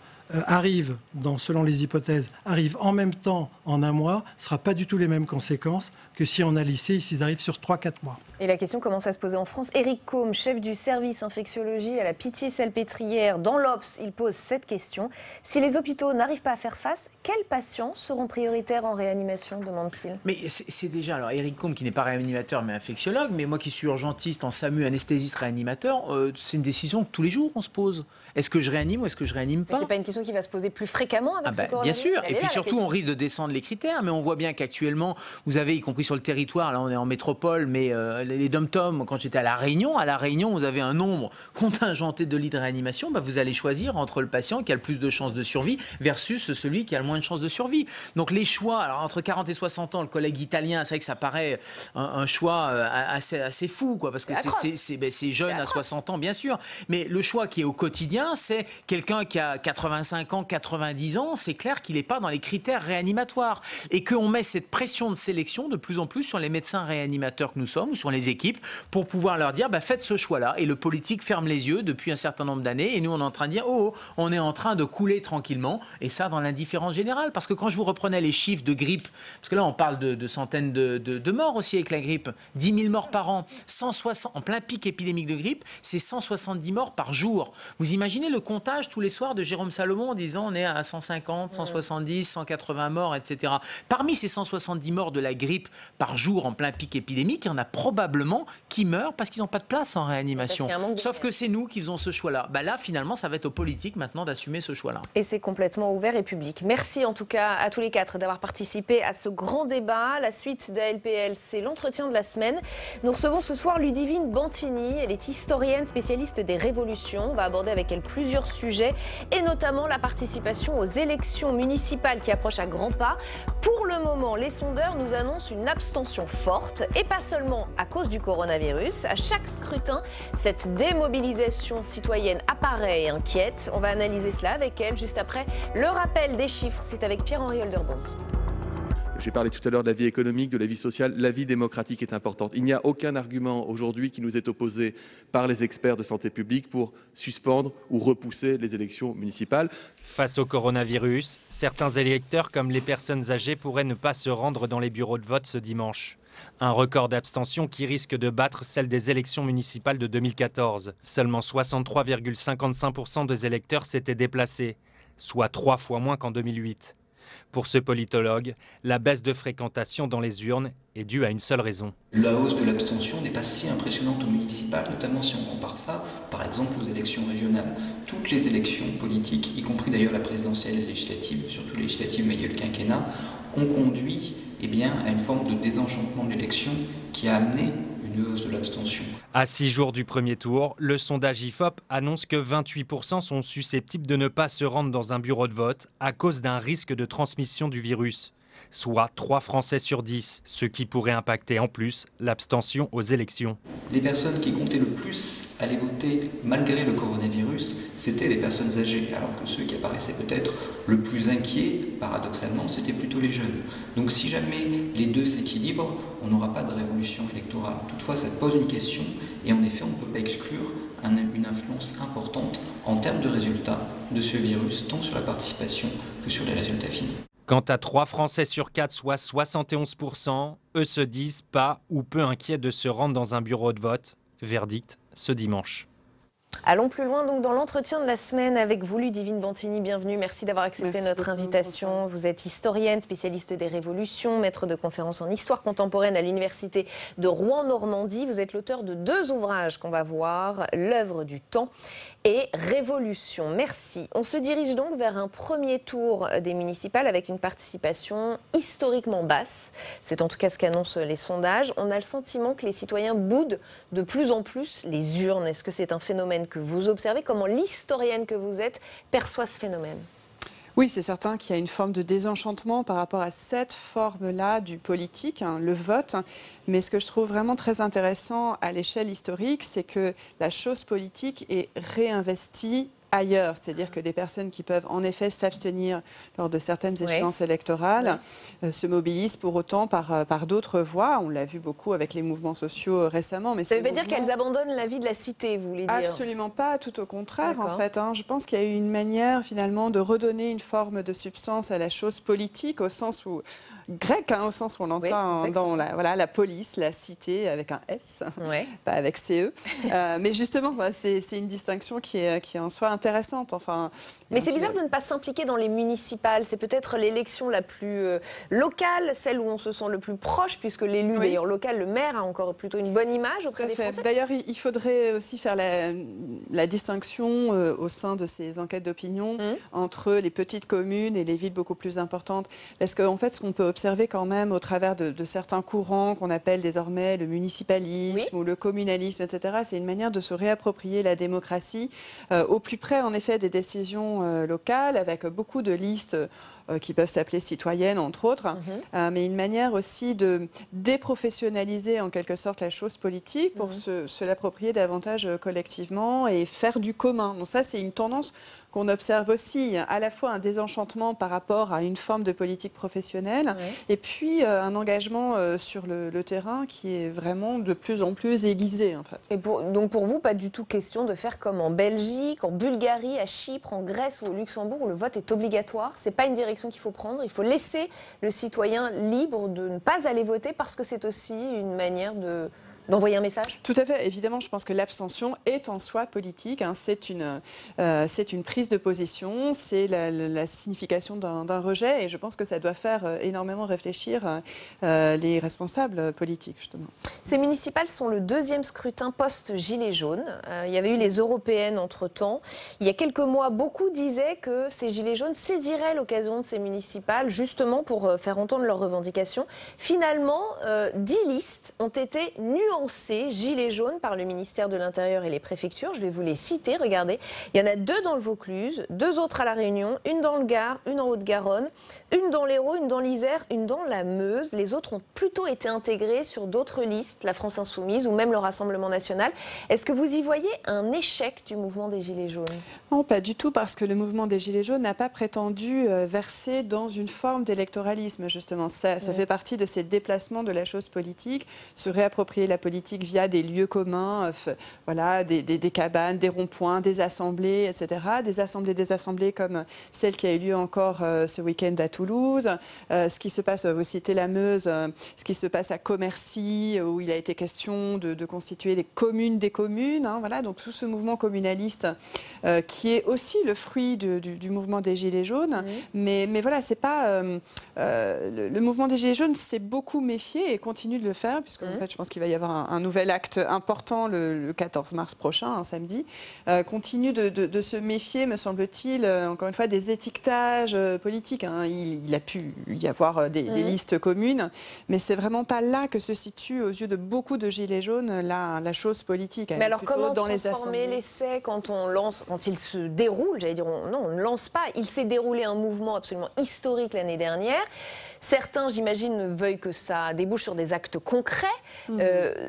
arrivent, selon les hypothèses, arrivent en même temps en un mois, ce ne sera pas du tout les mêmes conséquences que si on a lissé, s'ils arrivent sur 3-4 mois. Et la question commence à se poser en France. Éric Côme, chef du service infectiologie à la Pitié-Salpêtrière, dans l'Obs, il pose cette question. Si les hôpitaux n'arrivent pas à faire face, quels patients seront prioritaires en réanimation, demande-t-il? Mais c'est déjà, alors Éric Côme qui n'est pas réanimateur mais infectiologue, mais moi qui suis urgentiste en SAMU, anesthésiste, réanimateur, c'est une décision que tous les jours on se pose. Est-ce que je réanime ou est-ce que je réanime pas? C'est pas une question qui va se poser plus fréquemment avec ce coronavirus? Bien sûr, et puis surtout on risque de descendre les critères, mais on voit bien qu'actuellement, vous avez, y compris sur le territoire, là on est en métropole, mais les dom-toms, quand j'étais à La Réunion, vous avez un nombre contingenté de lits de réanimation, vous allez choisir entre le patient qui a le plus de chances de survie versus celui qui a le moins de chances de survie. Donc les choix, alors entre 40 et 60 ans, le collègue italien, c'est vrai que ça paraît un choix assez fou, quoi, parce que c'est jeune à 60 ans, bien sûr, mais le choix qui est au quotidien, c'est quelqu'un qui a 85 ans, 90 ans, c'est clair qu'il n'est pas dans les critères réanimatoires et qu'on met cette pression de sélection de plus en plus sur les médecins réanimateurs que nous sommes ou sur les équipes pour pouvoir leur dire faites ce choix-là, et le politique ferme les yeux depuis un certain nombre d'années et nous on est en train de dire on est en train de couler tranquillement, et ça dans l'indifférence générale, parce que quand je vous reprenais les chiffres de grippe, parce que là on parle de centaines de morts aussi avec la grippe, 10 000 morts par an, 160, en plein pic épidémique de grippe, c'est 170 morts par jour. Vous imaginez le comptage tous les soirs de Jérôme Salomon en disant on est à 150, 170, 180 morts, etc. Parmi ces 170 morts de la grippe par jour en plein pic épidémique, il y en a probablement qui meurent parce qu'ils n'ont pas de place en réanimation. Sauf que c'est nous qui faisons ce choix-là. Là, finalement, ça va être aux politiques maintenant d'assumer ce choix-là. Et c'est complètement ouvert et public. Merci en tout cas à tous les quatre d'avoir participé à ce grand débat. La suite d'ALPL, c'est l'entretien de la semaine. Nous recevons ce soir Ludivine Bantini. Elle est historienne, spécialiste des révolutions. On va aborder avec elle plusieurs sujets, et notamment la participation aux élections municipales qui approchent à grands pas. Pour le moment, les sondeurs nous annoncent une abstention forte, et pas seulement à cause du coronavirus. À chaque scrutin, cette démobilisation citoyenne apparaît et inquiète. On va analyser cela avec elle juste après le rappel des chiffres. C'est avec Pierre-Henri Holderbom. J'ai parlé tout à l'heure de la vie économique, de la vie sociale. La vie démocratique est importante. Il n'y a aucun argument aujourd'hui qui nous est opposé par les experts de santé publique pour suspendre ou repousser les élections municipales. Face au coronavirus, certains électeurs, comme les personnes âgées, pourraient ne pas se rendre dans les bureaux de vote ce dimanche. Un record d'abstention qui risque de battre celle des élections municipales de 2014. Seulement 63,55% des électeurs s'étaient déplacés, soit 3 fois moins qu'en 2008. Pour ce politologue, la baisse de fréquentation dans les urnes est due à une seule raison. La hausse de l'abstention n'est pas si impressionnante aux municipales, notamment si on compare ça, par exemple, aux élections régionales. Toutes les élections politiques, y compris d'ailleurs la présidentielle et législative, surtout les législatives, mais il y a le quinquennat, ont conduit à une forme de désenchantement de l'élection qui a amené une hausse de l'abstention. À 6 jours du premier tour, le sondage IFOP annonce que 28% sont susceptibles de ne pas se rendre dans un bureau de vote à cause d'un risque de transmission du virus, soit 3 Français sur 10, ce qui pourrait impacter en plus l'abstention aux élections. Les personnes qui comptaient le plus aller voter malgré le coronavirus, c'était les personnes âgées, alors que ceux qui apparaissaient peut-être le plus inquiets, paradoxalement, c'était plutôt les jeunes. Donc si jamais les deux s'équilibrent, on n'aura pas de révolution électorale. Toutefois, ça pose une question, et en effet, on ne peut pas exclure une influence importante en termes de résultats de ce virus, tant sur la participation que sur les résultats finis. Quant à 3 Français sur 4, soit 71%, eux se disent pas ou peu inquiets de se rendre dans un bureau de vote. Verdict ce dimanche. Allons plus loin donc dans l'entretien de la semaine avec vous, Ludivine Bantini, bienvenue. Merci d'avoir accepté notre invitation. Vous êtes historienne, spécialiste des révolutions, maître de conférences en histoire contemporaine à l'université de Rouen-Normandie. Vous êtes l'auteur de 2 ouvrages qu'on va voir, L'œuvre du temps et Révolution. Merci. On se dirige donc vers un premier tour des municipales avec une participation historiquement basse. C'est en tout cas ce qu'annoncent les sondages. On a le sentiment que les citoyens boudent de plus en plus les urnes. Est-ce que c'est un phénomène que vous observez? Comment l'historienne que vous êtes perçoit ce phénomène? Oui, c'est certain qu'il y a une forme de désenchantement par rapport à cette forme-là du politique, le vote. Mais ce que je trouve vraiment très intéressant à l'échelle historique, c'est que la chose politique est réinvestie ailleurs, c'est-à-dire que des personnes qui peuvent en effet s'abstenir lors de certaines échéances électorales se mobilisent pour autant par d'autres voies. On l'a vu beaucoup avec les mouvements sociaux récemment. Mais ça ne veut pas dire qu'elles abandonnent la vie de la cité, vous voulez dire? Absolument pas, tout au contraire en fait. Je pense qu'il y a eu une manière finalement de redonner une forme de substance à la chose politique au sens où grec, au sens où on l'entend dans la police, la cité avec un S, pas avec CE. Mais justement, c'est une distinction qui est en soi intéressante. Enfin, mais c'est bizarre de ne pas s'impliquer dans les municipales. C'est peut-être l'élection la plus locale, celle où on se sent le plus proche, puisque l'élu d'ailleurs local, le maire, a encore plutôt une bonne image auprès des Français. D'ailleurs, il faudrait aussi faire la distinction au sein de ces enquêtes d'opinion entre les petites communes et les villes beaucoup plus importantes. Parce qu'en fait, ce qu'on peut observer quand même au travers de certains courants qu'on appelle désormais le municipalisme ou le communalisme, etc., c'est une manière de se réapproprier la démocratie au plus près, en effet, des décisions locales, avec beaucoup de listes qui peuvent s'appeler citoyennes, entre autres, mais une manière aussi de déprofessionnaliser en quelque sorte la chose politique pour se l'approprier davantage collectivement et faire du commun. Donc ça, c'est une tendance qu'on observe aussi, à la fois un désenchantement par rapport à une forme de politique professionnelle et puis un engagement sur le terrain qui est vraiment de plus en plus aiguisé. En fait. Et donc pour vous, pas du tout question de faire comme en Belgique, en Bulgarie, à Chypre, en Grèce ou au Luxembourg où le vote est obligatoire. C'est pas une direction qu'il faut prendre. Il faut laisser le citoyen libre de ne pas aller voter parce que c'est aussi une manière d'envoyer un message? Tout à fait. Évidemment, je pense que l'abstention est en soi politique. C'est une prise de position, c'est la signification d'un rejet et je pense que ça doit faire énormément réfléchir les responsables politiques, justement. Ces municipales sont le 2e scrutin post-Gilets jaunes. Il y avait eu les européennes entre-temps. Il y a quelques mois, beaucoup disaient que ces Gilets jaunes saisiraient l'occasion de ces municipales justement pour faire entendre leurs revendications. Finalement, 10 listes ont été nuancées Gilets jaunes par le ministère de l'Intérieur et les préfectures. Je vais vous les citer, regardez. Il y en a 2 dans le Vaucluse, 2 autres à La Réunion, une dans le Gard, une en Haute-Garonne, une dans l'Hérault, une dans l'Isère, une dans la Meuse. Les autres ont plutôt été intégrés sur d'autres listes, la France Insoumise ou même le Rassemblement National. Est-ce que vous y voyez un échec du mouvement des Gilets jaunes? Non, pas du tout, parce que le mouvement des Gilets jaunes n'a pas prétendu verser dans une forme d'électoralisme, justement. Ça fait partie de ces déplacements de la chose politique, se réapproprier la politique via des lieux communs, des cabanes, des ronds-points, des assemblées, etc. Des assemblées comme celle qui a eu lieu encore ce week-end à Toulouse. Ce qui se passe, vous citez la Meuse, ce qui se passe à Commercy, où il a été question de constituer les communes des communes. Donc tout ce mouvement communaliste qui est aussi le fruit du mouvement des Gilets jaunes. Mais voilà, c'est pas... le mouvement des Gilets jaunes s'est beaucoup méfié et continue de le faire, puisque en fait, je pense qu'il va y avoir un nouvel acte important le 14 mars prochain, un samedi. Continue de se méfier, me semble-t-il, encore une fois, des étiquetages politiques. Il a pu y avoir des listes communes, mais c'est vraiment pas là que se situe, aux yeux de beaucoup de Gilets jaunes, la chose politique. Mais alors comment transformer l'essai quand il se déroule? J'allais dire, on ne lance pas. Il s'est déroulé un mouvement absolument historique l'année dernière. Certains, j'imagine, ne veuillent que ça débouche sur des actes concrets.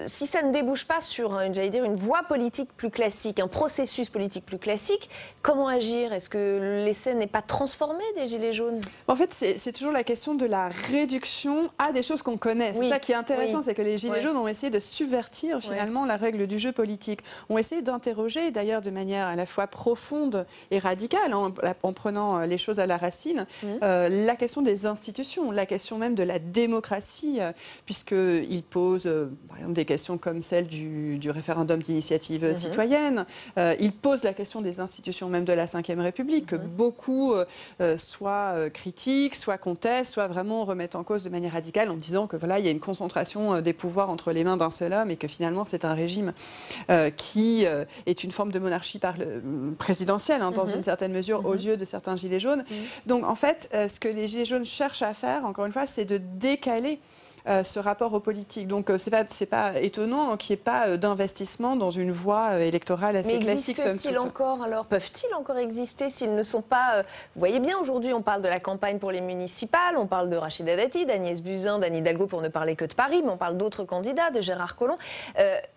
Si ça ne débouche pas sur, une voie politique plus classique, un processus politique plus classique, comment agir? Est-ce que l'essai n'est pas transformé des Gilets jaunes? En fait, c'est toujours la question de la réduction à des choses qu'on connaît. C'est ça qui est intéressant, c'est que les Gilets jaunes ont essayé de subvertir finalement la règle du jeu politique. Ont essayé d'interroger, d'ailleurs de manière à la fois profonde et radicale, en prenant les choses à la racine, la question des institutions. la question même de la démocratie, puisqu'il pose, par exemple, des questions comme celle du référendum d'initiative citoyenne. Il pose la question des institutions même de la Ve République, que beaucoup soit critiquent, soit contestent, soit vraiment remettent en cause de manière radicale en disant que voilà, il y a une concentration des pouvoirs entre les mains d'un seul homme et que finalement c'est un régime qui est une forme de monarchie présidentielle, dans une certaine mesure, aux yeux de certains gilets jaunes. Donc en fait, ce que les gilets jaunes cherchent à faire, encore une fois, c'est de décaler ce rapport aux politiques. Donc c'est pas étonnant qu'il n'y ait pas d'investissement dans une voie électorale assez classique. Mais existent-ils encore alors? Peuvent-ils encore exister s'ils ne sont pas... Vous voyez bien, aujourd'hui, on parle de la campagne pour les municipales, on parle de Rachida Dati, d'Agnès Buzyn, d'Anne Hidalgo, pour ne parler que de Paris, mais on parle d'autres candidats, de Gérard Collomb.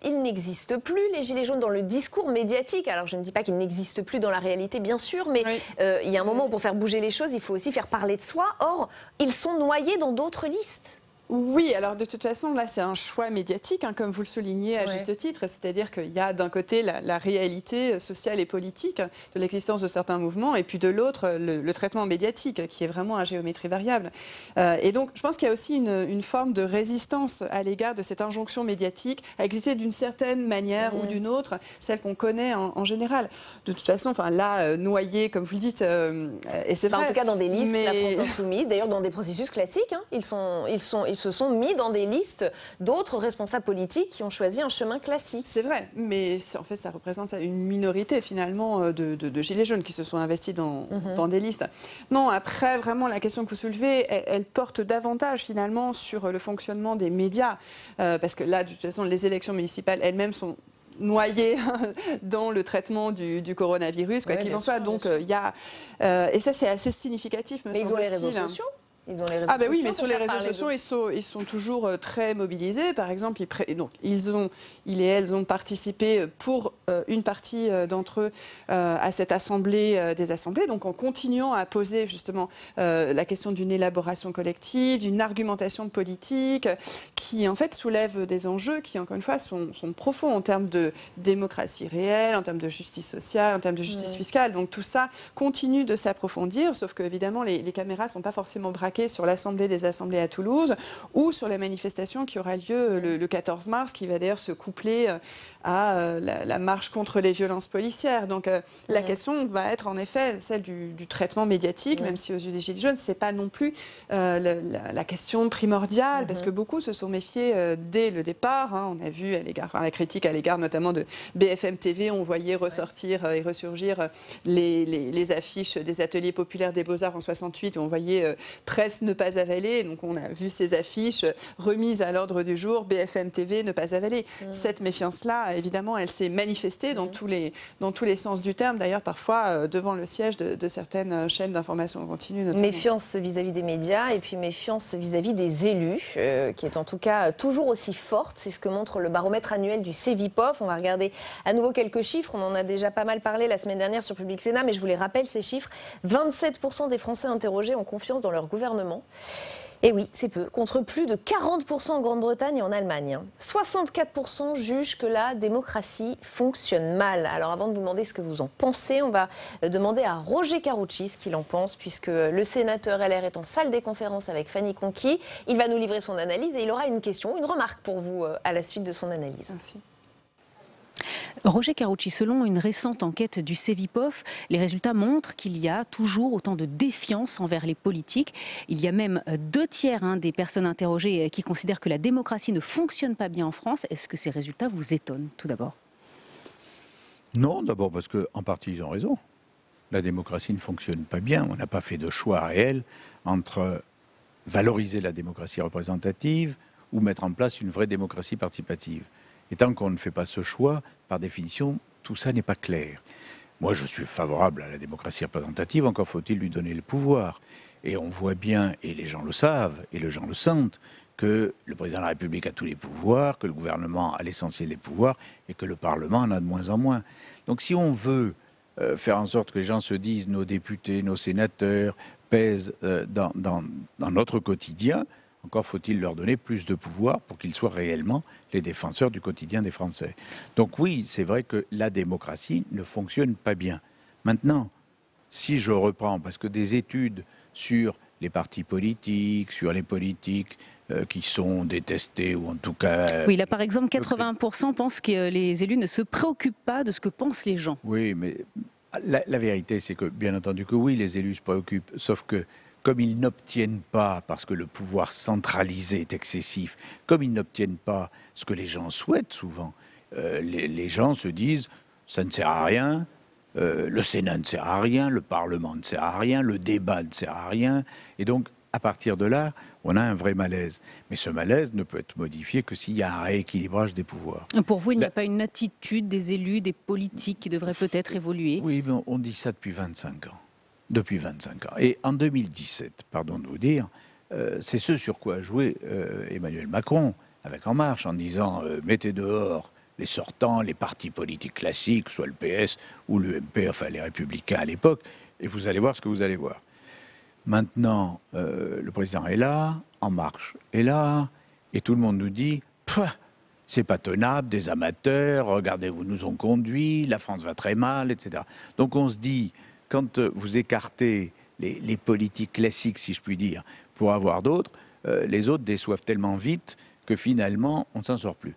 Ils n'existent plus, les Gilets jaunes, dans le discours médiatique. Alors je ne dis pas qu'ils n'existent plus dans la réalité, bien sûr, mais il y a un moment où pour faire bouger les choses, il faut aussi faire parler de soi. Or, ils sont noyés dans d'autres listes. Oui, alors de toute façon, là, c'est un choix médiatique, comme vous le soulignez à juste titre. C'est-à-dire qu'il y a d'un côté la réalité sociale et politique de l'existence de certains mouvements, et puis de l'autre, le traitement médiatique, qui est vraiment à géométrie variable. Et donc, je pense qu'il y a aussi une forme de résistance à l'égard de cette injonction médiatique à exister d'une certaine manière ou d'une autre, celle qu'on connaît en général. De toute façon, là, noyés, comme vous le dites, et c'est vrai. En tout cas, dans des listes, la France Insoumise, d'ailleurs, dans des processus classiques, ils se sont mis dans des listes d'autres responsables politiques qui ont choisi un chemin classique. C'est vrai, mais en fait, ça représente une minorité finalement de gilets jaunes qui se sont investis dans des listes. Non, après, vraiment, la question que vous soulevez, elle porte davantage finalement sur le fonctionnement des médias, parce que là, de toute façon, les élections municipales elles-mêmes sont noyés dans le traitement du coronavirus, quoi qu'il en soit. Donc, il y a... et ça, c'est assez significatif, me semble-t-il. Ils ont les réseaux sociaux. Oui, mais sur les réseaux sociaux, ils sont toujours très mobilisés. Par exemple, ils et elles ont participé pour une partie d'entre eux à cette assemblée des assemblées, donc en continuant à poser justement la question d'une élaboration collective, d'une argumentation politique, qui en fait soulève des enjeux qui, encore une fois, sont profonds en termes de démocratie réelle, en termes de justice sociale, en termes de justice fiscale. Donc tout ça continue de s'approfondir, sauf que évidemment les caméras ne sont pas forcément braquées sur l'Assemblée des Assemblées à Toulouse ou sur la manifestation qui aura lieu le 14 mars, qui va d'ailleurs se coupler à la marche contre les violences policières. Donc la question va être en effet celle du traitement médiatique, même si aux yeux des Gilets jaunes, ce n'est pas non plus la question primordiale, parce que beaucoup se sont méfiés dès le départ. On a vu la critique à l'égard notamment de BFM TV, on voyait ressortir et ressurgir les affiches des ateliers populaires des Beaux-Arts en 68, où on voyait presse ne pas avaler. Donc on a vu ces affiches remises à l'ordre du jour, BFM TV ne pas avaler. Cette méfiance-là, évidemment, elle s'est manifestée dans tous les sens du terme, d'ailleurs parfois devant le siège de certaines chaînes d'information continue. Notamment. Méfiance vis-à-vis des médias et puis méfiance vis-à-vis des élus, qui est en tout cas toujours aussi forte. C'est ce que montre le baromètre annuel du Cevipof. On va regarder à nouveau quelques chiffres. On en a déjà pas mal parlé la semaine dernière sur Public Sénat, mais je vous les rappelle, ces chiffres. 27% des Français interrogés ont confiance dans leur gouvernement. Et oui, c'est peu, contre plus de 40% en Grande-Bretagne et en Allemagne. 64% jugent que la démocratie fonctionne mal. Alors avant de vous demander ce que vous en pensez, on va demander à Roger Karoutchi ce qu'il en pense, puisque le sénateur LR est en salle des conférences avec Fanny Conqui. Il va nous livrer son analyse et il aura une question, une remarque pour vous à la suite de son analyse. Merci. Roger Karoutchi, selon une récente enquête du Cevipof, les résultats montrent qu'il y a toujours autant de défiance envers les politiques. Il y a même 2/3 des personnes interrogées qui considèrent que la démocratie ne fonctionne pas bien en France. Est-ce que ces résultats vous étonnent, tout d'abord? Non, d'abord parce qu'en partie, ils ont raison. La démocratie ne fonctionne pas bien. On n'a pas fait de choix réel entre valoriser la démocratie représentative ou mettre en place une vraie démocratie participative. Et tant qu'on ne fait pas ce choix, par définition, tout ça n'est pas clair. Moi, je suis favorable à la démocratie représentative, encore faut-il lui donner le pouvoir. Et on voit bien, et les gens le savent, et les gens le sentent, que le président de la République a tous les pouvoirs, que le gouvernement a l'essentiel des pouvoirs, et que le Parlement en a de moins en moins. Donc si on veut faire en sorte que les gens se disent nos députés, nos sénateurs pèsent dans notre quotidien, encore faut-il leur donner plus de pouvoir pour qu'ils soient réellement les défenseurs du quotidien des Français. Donc oui, c'est vrai que la démocratie ne fonctionne pas bien. Maintenant, si je reprends, parce que des études sur les partis politiques, sur les politiques qui sont détestés ou en tout cas... Oui, là par exemple, 80% pensent que les élus ne se préoccupent pas de ce que pensent les gens. Oui, mais la vérité, c'est que bien entendu que oui, les élus se préoccupent, sauf que comme ils n'obtiennent pas, parce que le pouvoir centralisé est excessif, comme ils n'obtiennent pas ce que les gens souhaitent souvent, les gens se disent ça ne sert à rien, le Sénat ne sert à rien, le Parlement ne sert à rien, le débat ne sert à rien, et donc à partir de là, on a un vrai malaise. Mais ce malaise ne peut être modifié que s'il y a un rééquilibrage des pouvoirs. Pour vous, il n'y a pas une attitude des élus, des politiques qui devrait peut-être évoluer? Oui, mais on dit ça depuis 25 ans. Depuis 25 ans. Et en 2017, pardon de vous dire, c'est ce sur quoi a joué Emmanuel Macron avec En Marche, en disant mettez dehors les sortants, les partis politiques classiques, soit le PS ou l'UMP, enfin les Républicains à l'époque, et vous allez voir ce que vous allez voir. Maintenant, le président est là, En Marche est là, et tout le monde nous dit c'est pas tenable, des amateurs, regardez où nous ont conduits, la France va très mal, etc. Donc on se dit, quand vous écartez les politiques classiques, si je puis dire, pour avoir d'autres, les autres déçoivent tellement vite que finalement, on ne s'en sort plus.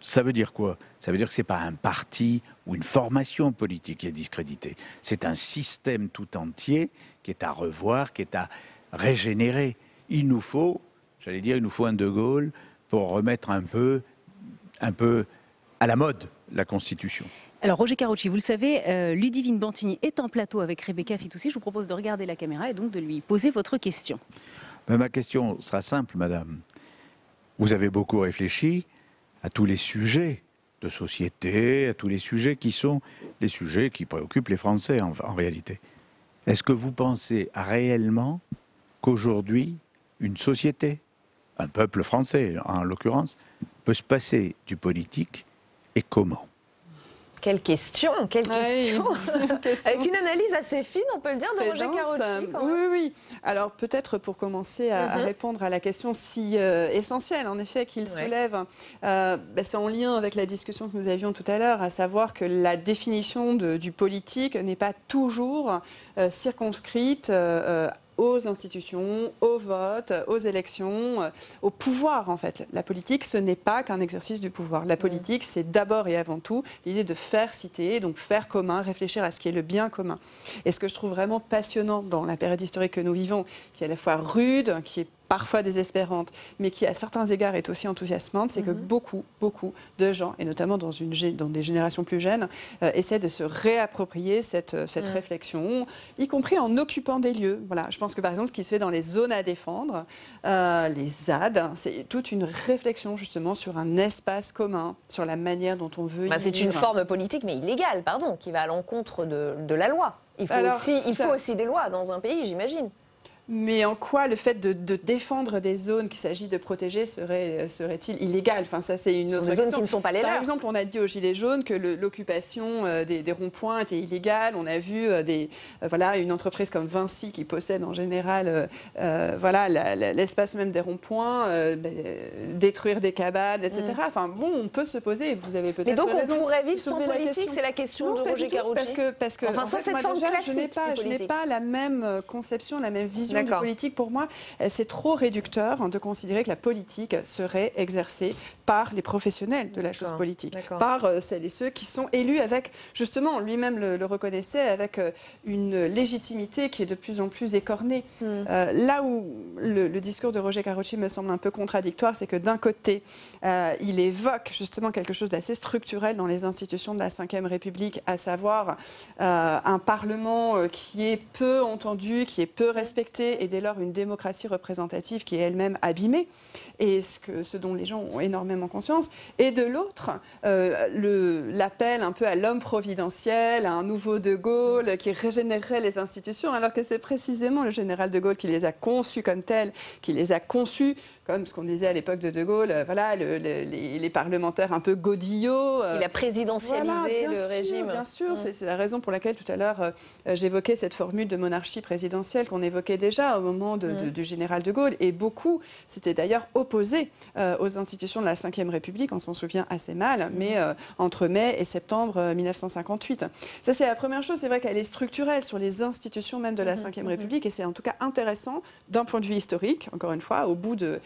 Ça veut dire quoi? Ça veut dire que ce n'est pas un parti ou une formation politique qui est discréditée. C'est un système tout entier qui est à revoir, qui est à régénérer. Il nous faut, j'allais dire, il nous faut un De Gaulle pour remettre un peu à la mode la Constitution. Alors Roger Carucci, vous le savez, Ludivine Bantigny est en plateau avec Rebecca Fitoussi. Je vous propose de regarder la caméra et donc de lui poser votre question. Mais ma question sera simple, madame. Vous avez beaucoup réfléchi à tous les sujets de société, à tous les sujets qui sont les sujets qui préoccupent les Français en réalité. Est-ce que vous pensez réellement qu'aujourd'hui, une société, un peuple français en l'occurrence, peut se passer du politique et comment ? Quelle question, quelle question. Avec une analyse assez fine, on peut le dire, de Roger Carucci. Oui. Alors peut-être pour commencer à répondre à la question si essentielle, en effet, qu'il soulève, c'est en lien avec la discussion que nous avions tout à l'heure, à savoir que la définition du politique n'est pas toujours circonscrite aux institutions, au vote, aux élections, au pouvoir en fait. La politique, ce n'est pas qu'un exercice du pouvoir. La politique, c'est d'abord et avant tout l'idée de faire cité, donc faire commun, réfléchir à ce qui est le bien commun. Et ce que je trouve vraiment passionnant dans la période historique que nous vivons, qui est à la fois rude, qui est parfois désespérante, mais qui à certains égards est aussi enthousiasmante, c'est que beaucoup de gens, et notamment dans des générations plus jeunes, essaient de se réapproprier cette réflexion, y compris en occupant des lieux. Voilà, je pense que par exemple, ce qui se fait dans les zones à défendre, les ZAD, c'est toute une réflexion justement sur un espace commun, sur la manière dont on veut y vivre. C'est une forme politique, mais illégale, pardon, qui va à l'encontre de la loi. Il faut aussi des lois dans un pays, j'imagine. Mais en quoi le fait de défendre des zones qu'il s'agit de protéger serait-il illégal? Enfin, ça, c'est une autre question. Des zones qui ne sont pas les leurs. Par exemple, on a dit aux Gilets jaunes que l'occupation des ronds-points était illégale. On a vu une entreprise comme Vinci qui possède en général l'espace même des ronds-points, détruire des cabanes, etc. Enfin, bon, on peut se poser, vous avez peut-être raison. Mais donc on pourrait vivre sans politique, c'est la question de Roger Carucci. Parce que enfin, sans cette forme classique, je n'ai pas la même conception, la même vision du politique. Pour moi, c'est trop réducteur de considérer que la politique serait exercée par les professionnels de la chose politique, par celles et ceux qui sont élus avec, justement, lui-même le reconnaissait, avec une légitimité qui est de plus en plus écornée. Là où le discours de Roger Carucci me semble un peu contradictoire, c'est que d'un côté, il évoque justement quelque chose d'assez structurel dans les institutions de la Ve République, à savoir un Parlement qui est peu entendu, qui est peu respecté, et dès lors une démocratie représentative qui est elle-même abîmée, et ce dont les gens ont énormément conscience. Et de l'autre, l'appel un peu à l'homme providentiel, à un nouveau De Gaulle qui régénérerait les institutions, alors que c'est précisément le général De Gaulle qui les a conçues comme telles, qui les a conçues comme ce qu'on disait à l'époque de De Gaulle, voilà, les parlementaires un peu godillots. Il a présidentialisé le régime. Bien sûr, c'est la raison pour laquelle tout à l'heure j'évoquais cette formule de monarchie présidentielle qu'on évoquait déjà au moment du général De Gaulle. Et beaucoup s'étaient d'ailleurs opposés aux institutions de la Ve République, on s'en souvient assez mal, mais entre mai et septembre 1958. Ça, c'est la première chose. C'est vrai qu'elle est structurelle sur les institutions même de la Ve République, et c'est en tout cas intéressant d'un point de vue historique, encore une fois, au bout de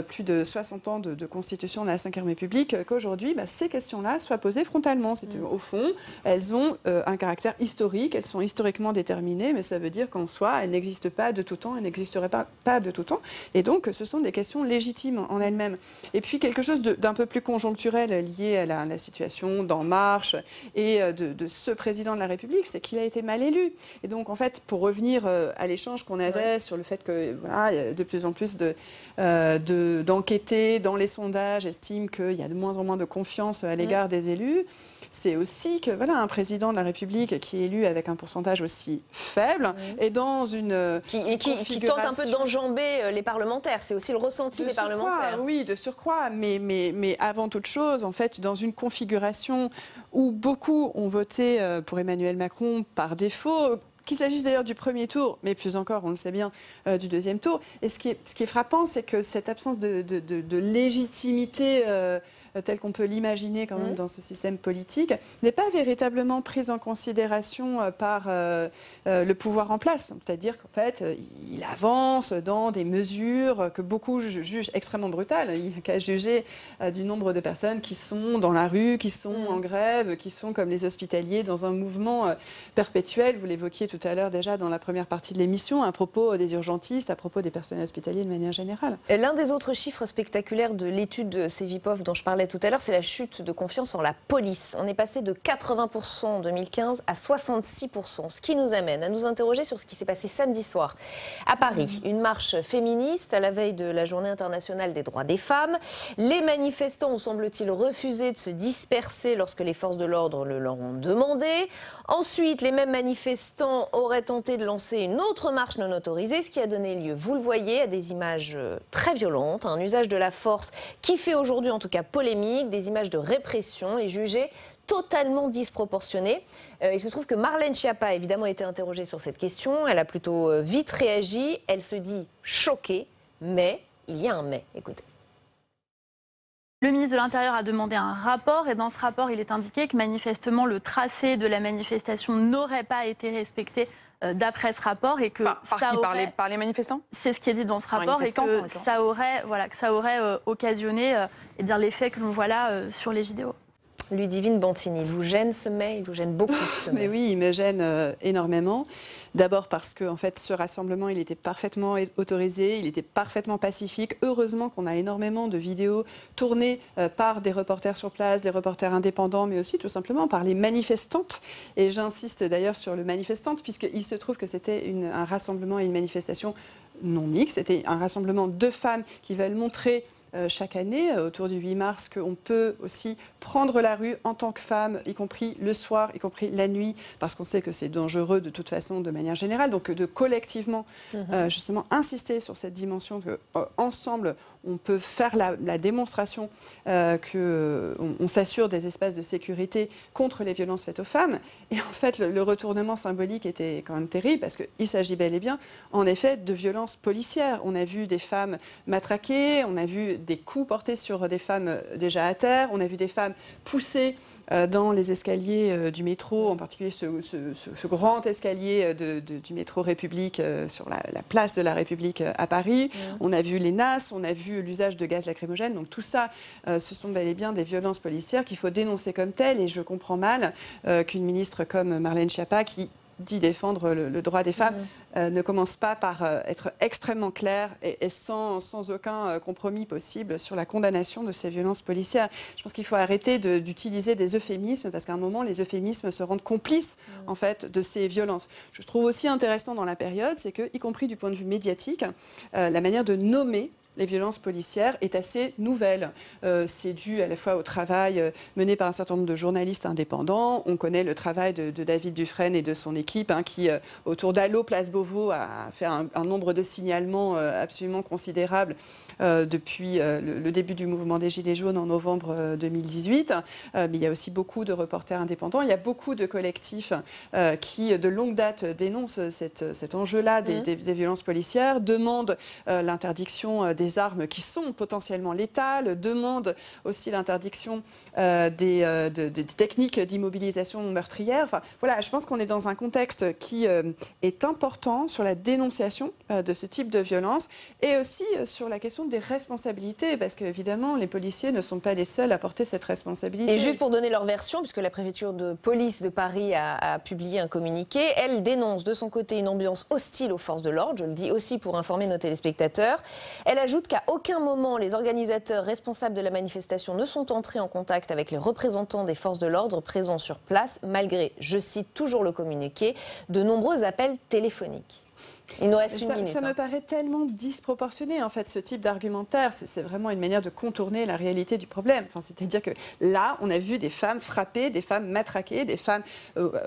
plus de 60 ans de constitution de la Ve République, qu'aujourd'hui, ces questions-là soient posées frontalement. Au fond, elles ont un caractère historique, elles sont historiquement déterminées, mais ça veut dire qu'en soi, elles n'existent pas de tout temps, elles n'existeraient pas de tout temps. Et donc, ce sont des questions légitimes en elles-mêmes. Et puis, quelque chose d'un peu plus conjoncturel lié à la situation d'En Marche et de ce président de la République, c'est qu'il a été mal élu. Et donc, en fait, pour revenir à l'échange qu'on avait sur le fait que, voilà, il y a de plus en plus d'enquêtés dans les sondages estiment qu'il y a de moins en moins de confiance à l'égard des élus. C'est aussi que voilà, un président de la République qui est élu avec un pourcentage aussi faible et dans une qui tente un peu d'enjamber les parlementaires. C'est aussi le ressenti des parlementaires. Oui, de surcroît. Mais avant toute chose, en fait, dans une configuration où beaucoup ont voté pour Emmanuel Macron par défaut, qu'il s'agisse d'ailleurs du premier tour, mais plus encore, on le sait bien, du deuxième tour. Et ce qui est frappant, c'est que cette absence de légitimité telle qu'on peut l'imaginer quand même dans ce système politique, n'est pas véritablement prise en considération par le pouvoir en place. C'est-à-dire qu'en fait, il avance dans des mesures que beaucoup jugent extrêmement brutales. Il n'y a qu'à juger du nombre de personnes qui sont dans la rue, qui sont en grève, qui sont comme les hospitaliers dans un mouvement perpétuel. Vous l'évoquiez tout à l'heure déjà dans la première partie de l'émission, à propos des urgentistes, à propos des personnels hospitaliers de manière générale. L'un des autres chiffres spectaculaires de l'étude de Cevipof dont je parlais tout à l'heure, c'est la chute de confiance en la police. On est passé de 80% en 2015 à 66%, ce qui nous amène à nous interroger sur ce qui s'est passé samedi soir à Paris. Une marche féministe à la veille de la Journée internationale des droits des femmes. Les manifestants ont, semble-t-il, refusé de se disperser lorsque les forces de l'ordre le leur ont demandé. Ensuite, les mêmes manifestants auraient tenté de lancer une autre marche non autorisée, ce qui a donné lieu, vous le voyez, à des images très violentes, un usage de la force qui fait aujourd'hui en tout cas polémique, des images de répression et jugées totalement disproportionnées. Il se trouve que Marlène Schiappa a évidemment été interrogée sur cette question. Elle a plutôt vite réagi. Elle se dit choquée, mais il y a un mais. Écoutez. Le ministre de l'Intérieur a demandé un rapport et dans ce rapport, il est indiqué que manifestement le tracé de la manifestation n'aurait pas été respecté d'après ce rapport et que par les manifestants. C'est ce qui est dit dans ce rapport et que ça aurait occasionné les faits que l'on voit là sur les vidéos. Ludivine Bantini, il vous gêne ce mais? Il vous gêne beaucoup ce mais? Mais oui, il me gêne énormément. D'abord parce que en fait, ce rassemblement, il était parfaitement autorisé, il était parfaitement pacifique. Heureusement qu'on a énormément de vidéos tournées par des reporters sur place, des reporters indépendants, mais aussi tout simplement par les manifestantes. Et j'insiste d'ailleurs sur le manifestante, puisqu'il se trouve que c'était un rassemblement et une manifestation non mixte. C'était un rassemblement de femmes qui veulent montrer chaque année, autour du 8 mars, qu'on peut aussi prendre la rue en tant que femme, y compris le soir, y compris la nuit, parce qu'on sait que c'est dangereux de toute façon, de manière générale. Donc de collectivement, justement, insister sur cette dimension qu'ensemble, on peut faire la démonstration qu'on s'assure des espaces de sécurité contre les violences faites aux femmes. Et en fait, le retournement symbolique était quand même terrible, parce qu'il s'agit bel et bien, en effet, de violences policières. On a vu des femmes matraquées, on a vu des coups portés sur des femmes déjà à terre, on a vu des femmes poussées dans les escaliers du métro, en particulier ce grand escalier du métro République sur la place de la République à Paris. On a vu les NAS, on a vu l'usage de gaz lacrymogène. Donc tout ça, ce sont bel et bien des violences policières qu'il faut dénoncer comme telles. Et je comprends mal qu'une ministre comme Marlène Schiappa, qui dit défendre le droit des femmes, ne commence pas par être extrêmement claire et sans aucun compromis possible sur la condamnation de ces violences policières. Je pense qu'il faut arrêter d'utiliser des euphémismes, parce qu'à un moment, les euphémismes se rendent complices en fait, de ces violences. Je trouve aussi intéressant dans la période, c'est que, y compris du point de vue médiatique, la manière de nommer les violences policières est assez nouvelle. C'est dû à la fois au travail mené par un certain nombre de journalistes indépendants. On connaît le travail de David Dufresne et de son équipe qui, autour d'Allo Place Beauvau, a fait un nombre de signalements absolument considérable depuis le début du mouvement des Gilets jaunes en novembre 2018. Mais il y a aussi beaucoup de reporters indépendants. Il y a beaucoup de collectifs qui, de longue date, dénoncent cet enjeu-là des violences policières, demandent l'interdiction des armes qui sont potentiellement létales, demandent aussi l'interdiction des techniques d'immobilisation meurtrière. Enfin, voilà, je pense qu'on est dans un contexte qui est important sur la dénonciation de ce type de violence et aussi sur la question des responsabilités, parce qu'évidemment, les policiers ne sont pas les seuls à porter cette responsabilité. Et juste pour donner leur version, puisque la préfecture de police de Paris a publié un communiqué, elle dénonce de son côté une ambiance hostile aux forces de l'ordre, je le dis aussi pour informer nos téléspectateurs. Elle ajoute qu'à aucun moment les organisateurs responsables de la manifestation ne sont entrés en contact avec les représentants des forces de l'ordre présents sur place, malgré, je cite toujours le communiqué, de nombreux appels téléphoniques. Il nous reste une minute. Ça me paraît tellement disproportionné, en fait, ce type d'argumentaire. C'est vraiment une manière de contourner la réalité du problème. Enfin, c'est-à-dire que là, on a vu des femmes frappées, des femmes matraquées, des femmes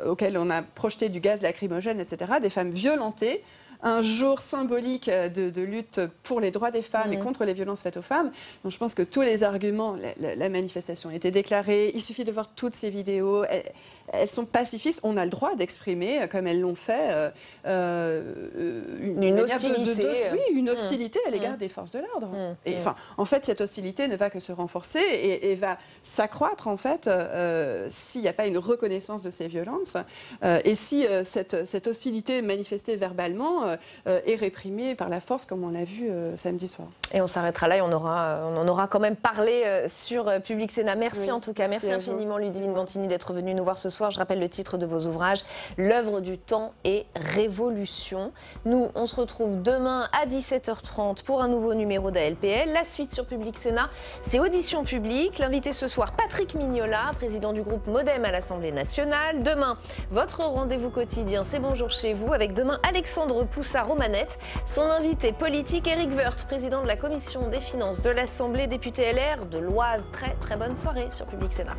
auxquelles on a projeté du gaz lacrymogène, etc., des femmes violentées. Un jour symbolique de lutte pour les droits des femmes et contre les violences faites aux femmes. Donc je pense que tous les arguments, la manifestation a été déclarée, il suffit de voir toutes ces vidéos, elles sont pacifistes, on a le droit d'exprimer, comme elles l'ont fait, une hostilité. Une hostilité à l'égard des forces de l'ordre. Et enfin, en fait, cette hostilité ne va que se renforcer et va s'accroître, en fait, s'il n'y a pas une reconnaissance de ces violences et si cette hostilité manifestée verbalement est réprimée par la force, comme on l'a vu samedi soir. Et on s'arrêtera là et on en aura quand même parlé sur Public Sénat. Merci en tout cas. Merci infiniment, Ludivine Bantini, d'être venue nous voir ce soir. Je rappelle le titre de vos ouvrages, L'œuvre du temps et Révolution. Nous, on se retrouve demain à 17h30 pour un nouveau numéro d'ALPL. La suite sur Public Sénat, c'est Audition publique. L'invité ce soir, Patrick Mignola, président du groupe Modem à l'Assemblée nationale. Demain, votre rendez-vous quotidien, c'est Bonjour chez vous, avec demain Alexandre Poussard-Romanette. Son invité politique, Éric Woerth, président de la Commission des finances de l'Assemblée, député LR de l'Oise. Très très bonne soirée sur Public Sénat.